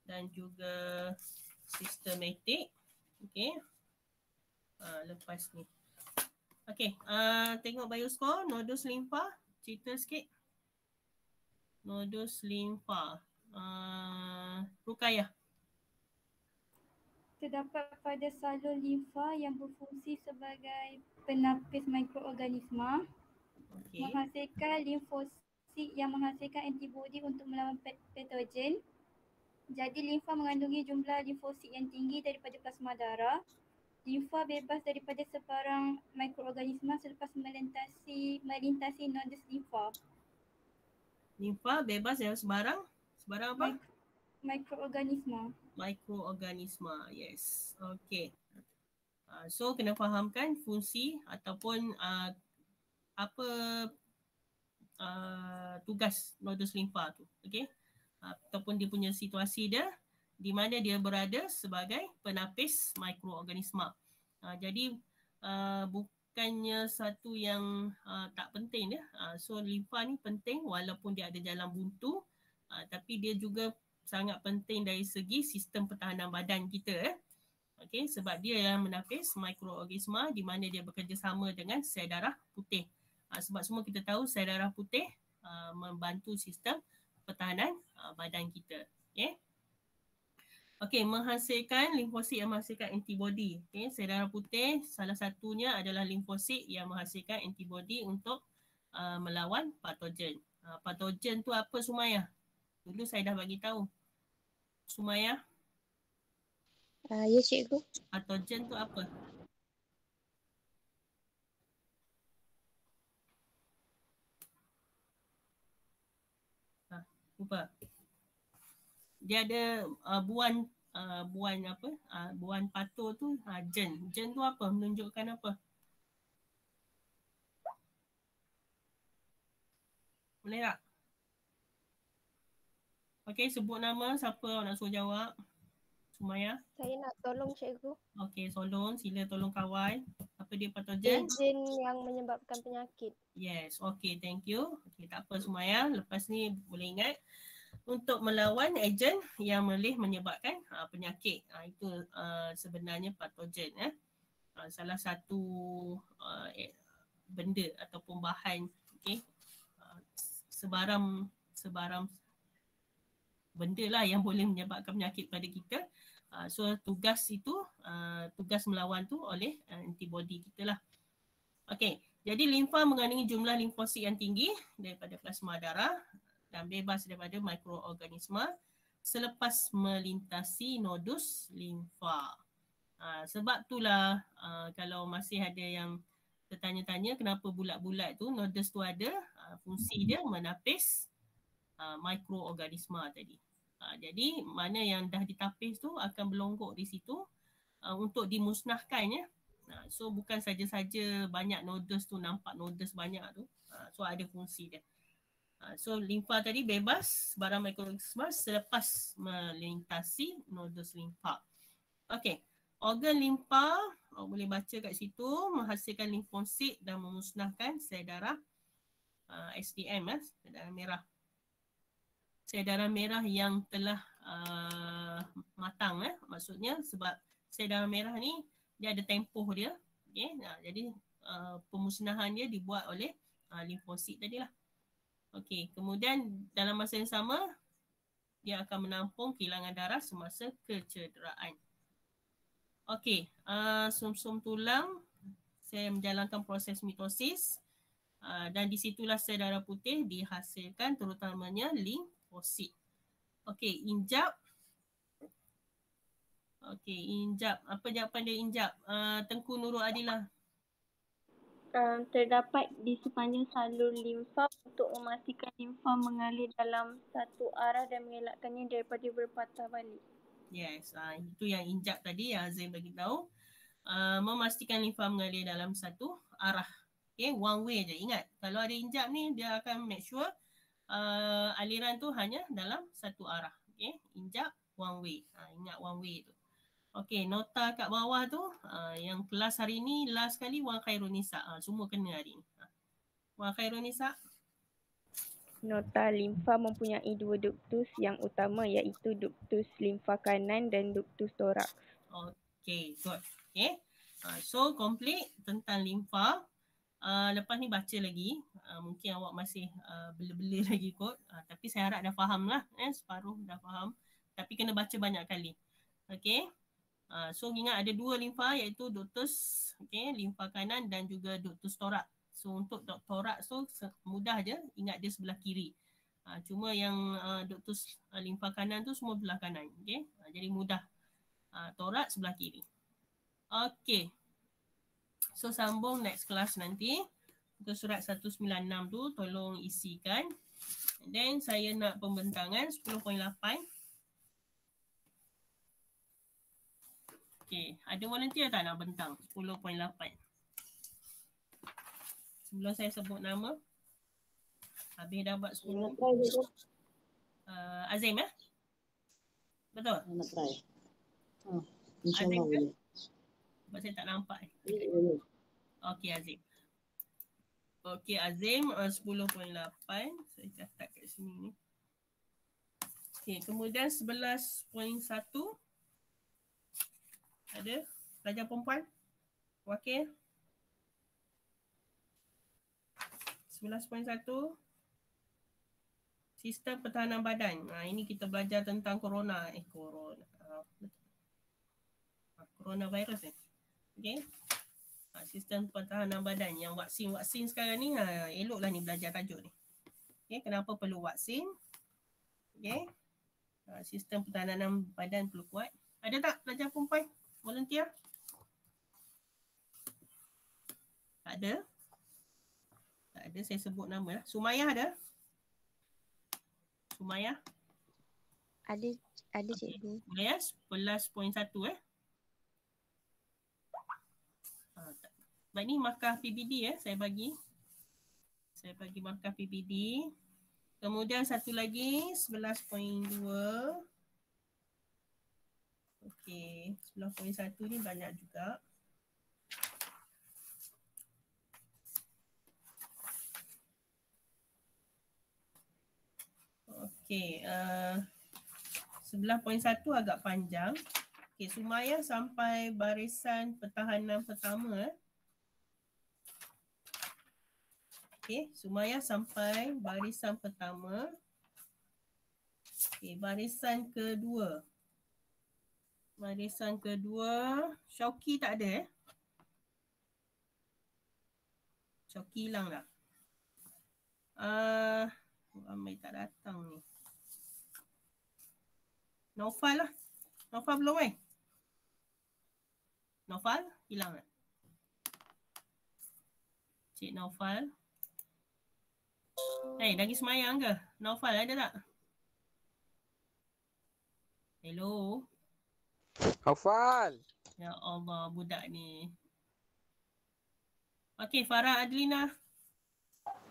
dan juga sistematik. Okey. Lepas ni. Okey, tengok bioscore nodus limfa, cerita sikit. Nodus limfa. Rukayah. terdapat pada salur limfa yang berfungsi sebagai penapis mikroorganisma, menghasilkan limfosit yang menghasilkan antibodi untuk melawan patogen. Jadi limfa mengandungi jumlah limfosit yang tinggi daripada plasma darah. Limfa bebas daripada sebarang mikroorganisma selepas melintasi nodus limfa. Limfa bebas dari sebarang apa? Mikroorganisma. Mikroorganisma, yes. Okay. So kena fahamkan fungsi ataupun apa tugas nodus limfa tu, okay? Ataupun dia punya situasi dia di mana dia berada sebagai penapis mikroorganisma. Jadi bukannya satu yang tak penting dia. So limfa ni penting walaupun dia ada jalan buntu, tapi dia juga sangat penting dari segi sistem pertahanan badan kita. Okay, sebab dia yang menapis mikroorganisma di mana dia bekerjasama dengan sel darah putih. Sebab semua kita tahu sel darah putih membantu sistem pertahanan badan kita. Okay. Okey, menghasilkan limfosit yang menghasilkan antibodi. Okey, sel darah putih salah satunya adalah limfosit yang menghasilkan antibodi untuk melawan patogen. Patogen tu apa, Sumayah? Dulu saya dah bagi tahu. Sumayah? Ya, cikgu. Patogen tu apa? Lupa. Dia ada buan apa? Buan pato tu gen. Gen tu apa? Menunjukkan apa? Boleh tak? Okey, sebut nama siapa nak suruh jawab. Sumayah? Saya nak tolong cikgu. Okey, sila tolong kawal. Apa dia patogen? Ejen yang menyebabkan penyakit. Yes, okey, thank you. Okey, tak apa Sumayah. Lepas ni boleh ingat untuk melawan ejen yang boleh menyebabkan penyakit. Itu sebenarnya patogen. Salah satu benda ataupun bahan, okey. Sebarang benda lah yang boleh menyebabkan penyakit pada kita. So tugas itu, tugas melawan tu oleh antibodi kita lah. Okey, jadi limfa mengandungi jumlah limfosit yang tinggi daripada plasma darah dan bebas daripada mikroorganisma selepas melintasi nodus limfa. Sebab itulah kalau masih ada yang tertanya-tanya kenapa bulat-bulat tu, nodus tu ada, fungsi dia menapis mikroorganisma tadi. Jadi mana yang dah ditapis tu akan berlonggok di situ untuk dimusnahkan ya. So bukan saja-saja banyak nodus tu, nampak nodus banyak tu. So ada fungsi dia. So limfa tadi bebas barang mikroorganisma selepas melintasi nodus limfa. Okey, organ limfa boleh baca kat situ, menghasilkan limfosit dan memusnahkan sel darah SDM sel darah merah. Sel darah merah yang telah matang maksudnya sebab sel darah merah ni dia ada tempoh dia. Okay? Jadi pemusnahan dia dibuat oleh limfosit tadilah. Okey, kemudian dalam masa yang sama dia akan menampung kehilangan darah semasa kecederaan. Okey, sum-sum tulang saya menjalankan proses mitosis dan di situlah sel darah putih dihasilkan terutamanya limfosit. Okey, injap. Okey, injap. Apa jawapan dia injap? Tengku Nurul Adilah. Terdapat di sepanjang salur limfa untuk memastikan limfa mengalir dalam satu arah dan mengelakkannya daripada berpatah balik. Yes, itu yang injap tadi yang Azim bagi tahu. Memastikan limfa mengalir dalam satu arah. Okay, one way je. Ingat, kalau ada injap ni dia akan make sure aliran tu hanya dalam satu arah. Okay, injap one way. Ingat one way tu. Okey, nota kat bawah tu yang kelas hari ni last kali Wan Khairun Nisa. Semua kena hari ni. Wan Khairun Nisa. Nota limfa mempunyai dua duktus yang utama iaitu duktus limfa kanan dan duktus toraks. Okey, good. Okay. So complete tentang limfa. Lepas ni baca lagi. Mungkin awak masih bela-bela lagi kot. Tapi saya harap dah faham lah. Separuh dah faham. Tapi kena baca banyak kali. Okey. So ingat ada dua limfa iaitu ductus limfa kanan dan juga ductus thorax. So untuk thorax tu mudah je, ingat dia sebelah kiri. Cuma yang ductus limfa kanan tu semua belah kanan. Jadi mudah. Thorax sebelah kiri. Okay. So sambung next class nanti. Untuk surat 196 tu tolong isikan. And then saya nak pembentangan 10.8. Okay, ada volunteer tak nak bentang 10.8? Sebelum saya sebut nama. Habis dah buat 10. Azim betul? Nak try. Azim InsyaAllah ke? boleh. Sebab saya tak nampak. Boleh. Okay Azim. Okay Azim 10.8. Saya catat kat sini ni. Okay, kemudian 11.1. Ada pelajar perempuan? Wakil? 11.1. Sistem pertahanan badan. Ini kita belajar tentang corona. Coronavirus Okay. Sistem pertahanan badan. Yang vaksin sekarang ni, eloklah ni belajar tajuk ni. Okay, kenapa perlu vaksin? Okay. Sistem pertahanan badan perlu kuat. Ada tak pelajar perempuan? Volunteer? Tak ada? Tak ada, saya sebut nama lah. Sumayah ada? Sumayah? Ada cikgu. Boleh 11.1 Baik ni markah PBD saya bagi. Saya bagi markah PBD. Kemudian satu lagi 11.2. Okey, 11.1 ni banyak juga. Okey, 11.1 agak panjang. Okey, Sumayah sampai barisan pertahanan pertama. Okey, Sumayah sampai barisan pertama. Okey, barisan kedua. Barisan kedua, Syauqi tak ada Syauqi hilang dah. Ramai tak datang ni. Naufal lah. Naufal belum Naufal hilang tak? Cik Naufal. Lagi semayang ke? Naufal ada tak? Hello. Naufal. Ya Allah, budak ni. Okey, Farah Adlina.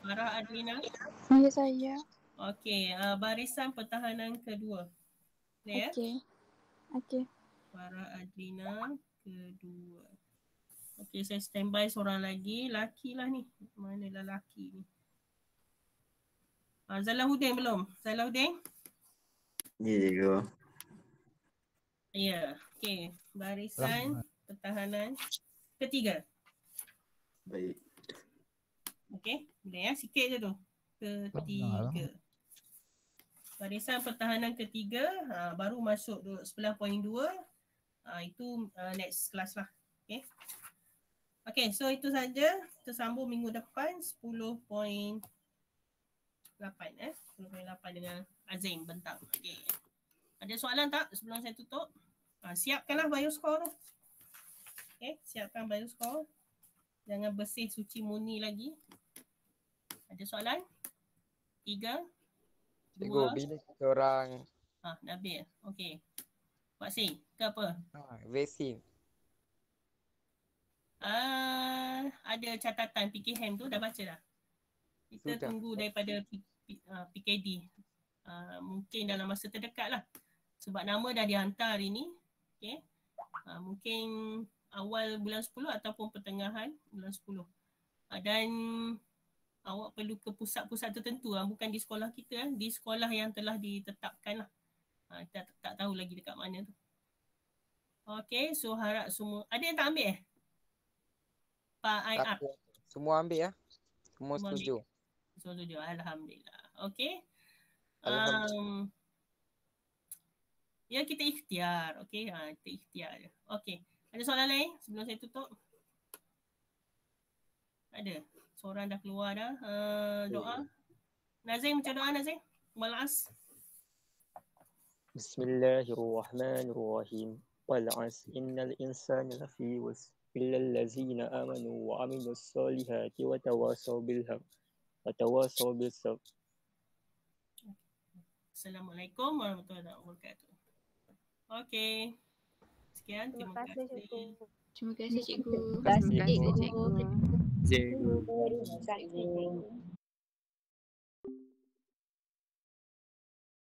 Farah Adlina. Ya, saya. Okey, barisan pertahanan kedua. Boleh Okey. Farah Adlina kedua. Okey, saya standby seorang lagi. Laki lah ni. Manalah laki ni? Zalahuddin belum? Zalahuddin? Ya, cikgu. Ya, okey. Barisan pertahanan ketiga. Baik. Okey, boleh sikit je tu. Ketiga. Barisan pertahanan ketiga, baru masuk 11.2. Itu next class lah. Okey. Okey, so itu saja. Kita sambung minggu depan 10.8 10.8 dengan Azim bentang. Okey. Ada soalan tak sebelum saya tutup? Siapkanlah bioscore tu. Okey, siapkan bioscore. Jangan bersih suci murni lagi. Ada soalan? 3, 2. Cikgu, bila kita orang Nabil. Okey. Vaksin ke apa? Vaksin. Ada catatan PKM tu dah baca dah. Kita tunggu daripada PKD. Mungkin dalam masa terdekat lah. Sebab nama dah dihantar hari ni. Okay. Mungkin awal bulan 10 ataupun pertengahan bulan 10. Dan awak perlu ke pusat-pusat tertentu. Bukan di sekolah kita. Di sekolah yang telah ditetapkan lah. Kita tak tahu lagi dekat mana tu. Okay, so harap semua. Ada yang tak ambil Pak IAP? Semua ambil ya. Semua setuju. Semua setuju. Alhamdulillah. Okay. Ya, kita ikhtiar. Okey, kita ikhtiar je. Okey. Ada soalan lain sebelum saya tutup? Ada. Seorang dah keluar dah. Doa. Nazim, macam doa Nazim? Balas. Bismillahirrahmanirrahim. Wal'as innal insana lafi khusr illa allazina amanu wa amilus solihati wa tawasaw bil haqq wa tawasaw bis sabr. Assalamualaikum warahmatullahi wabarakatuh. Okey. Sekian, terima kasih. Terima kasih cikgu. Terima kasih cikgu. Terima kasih cikgu.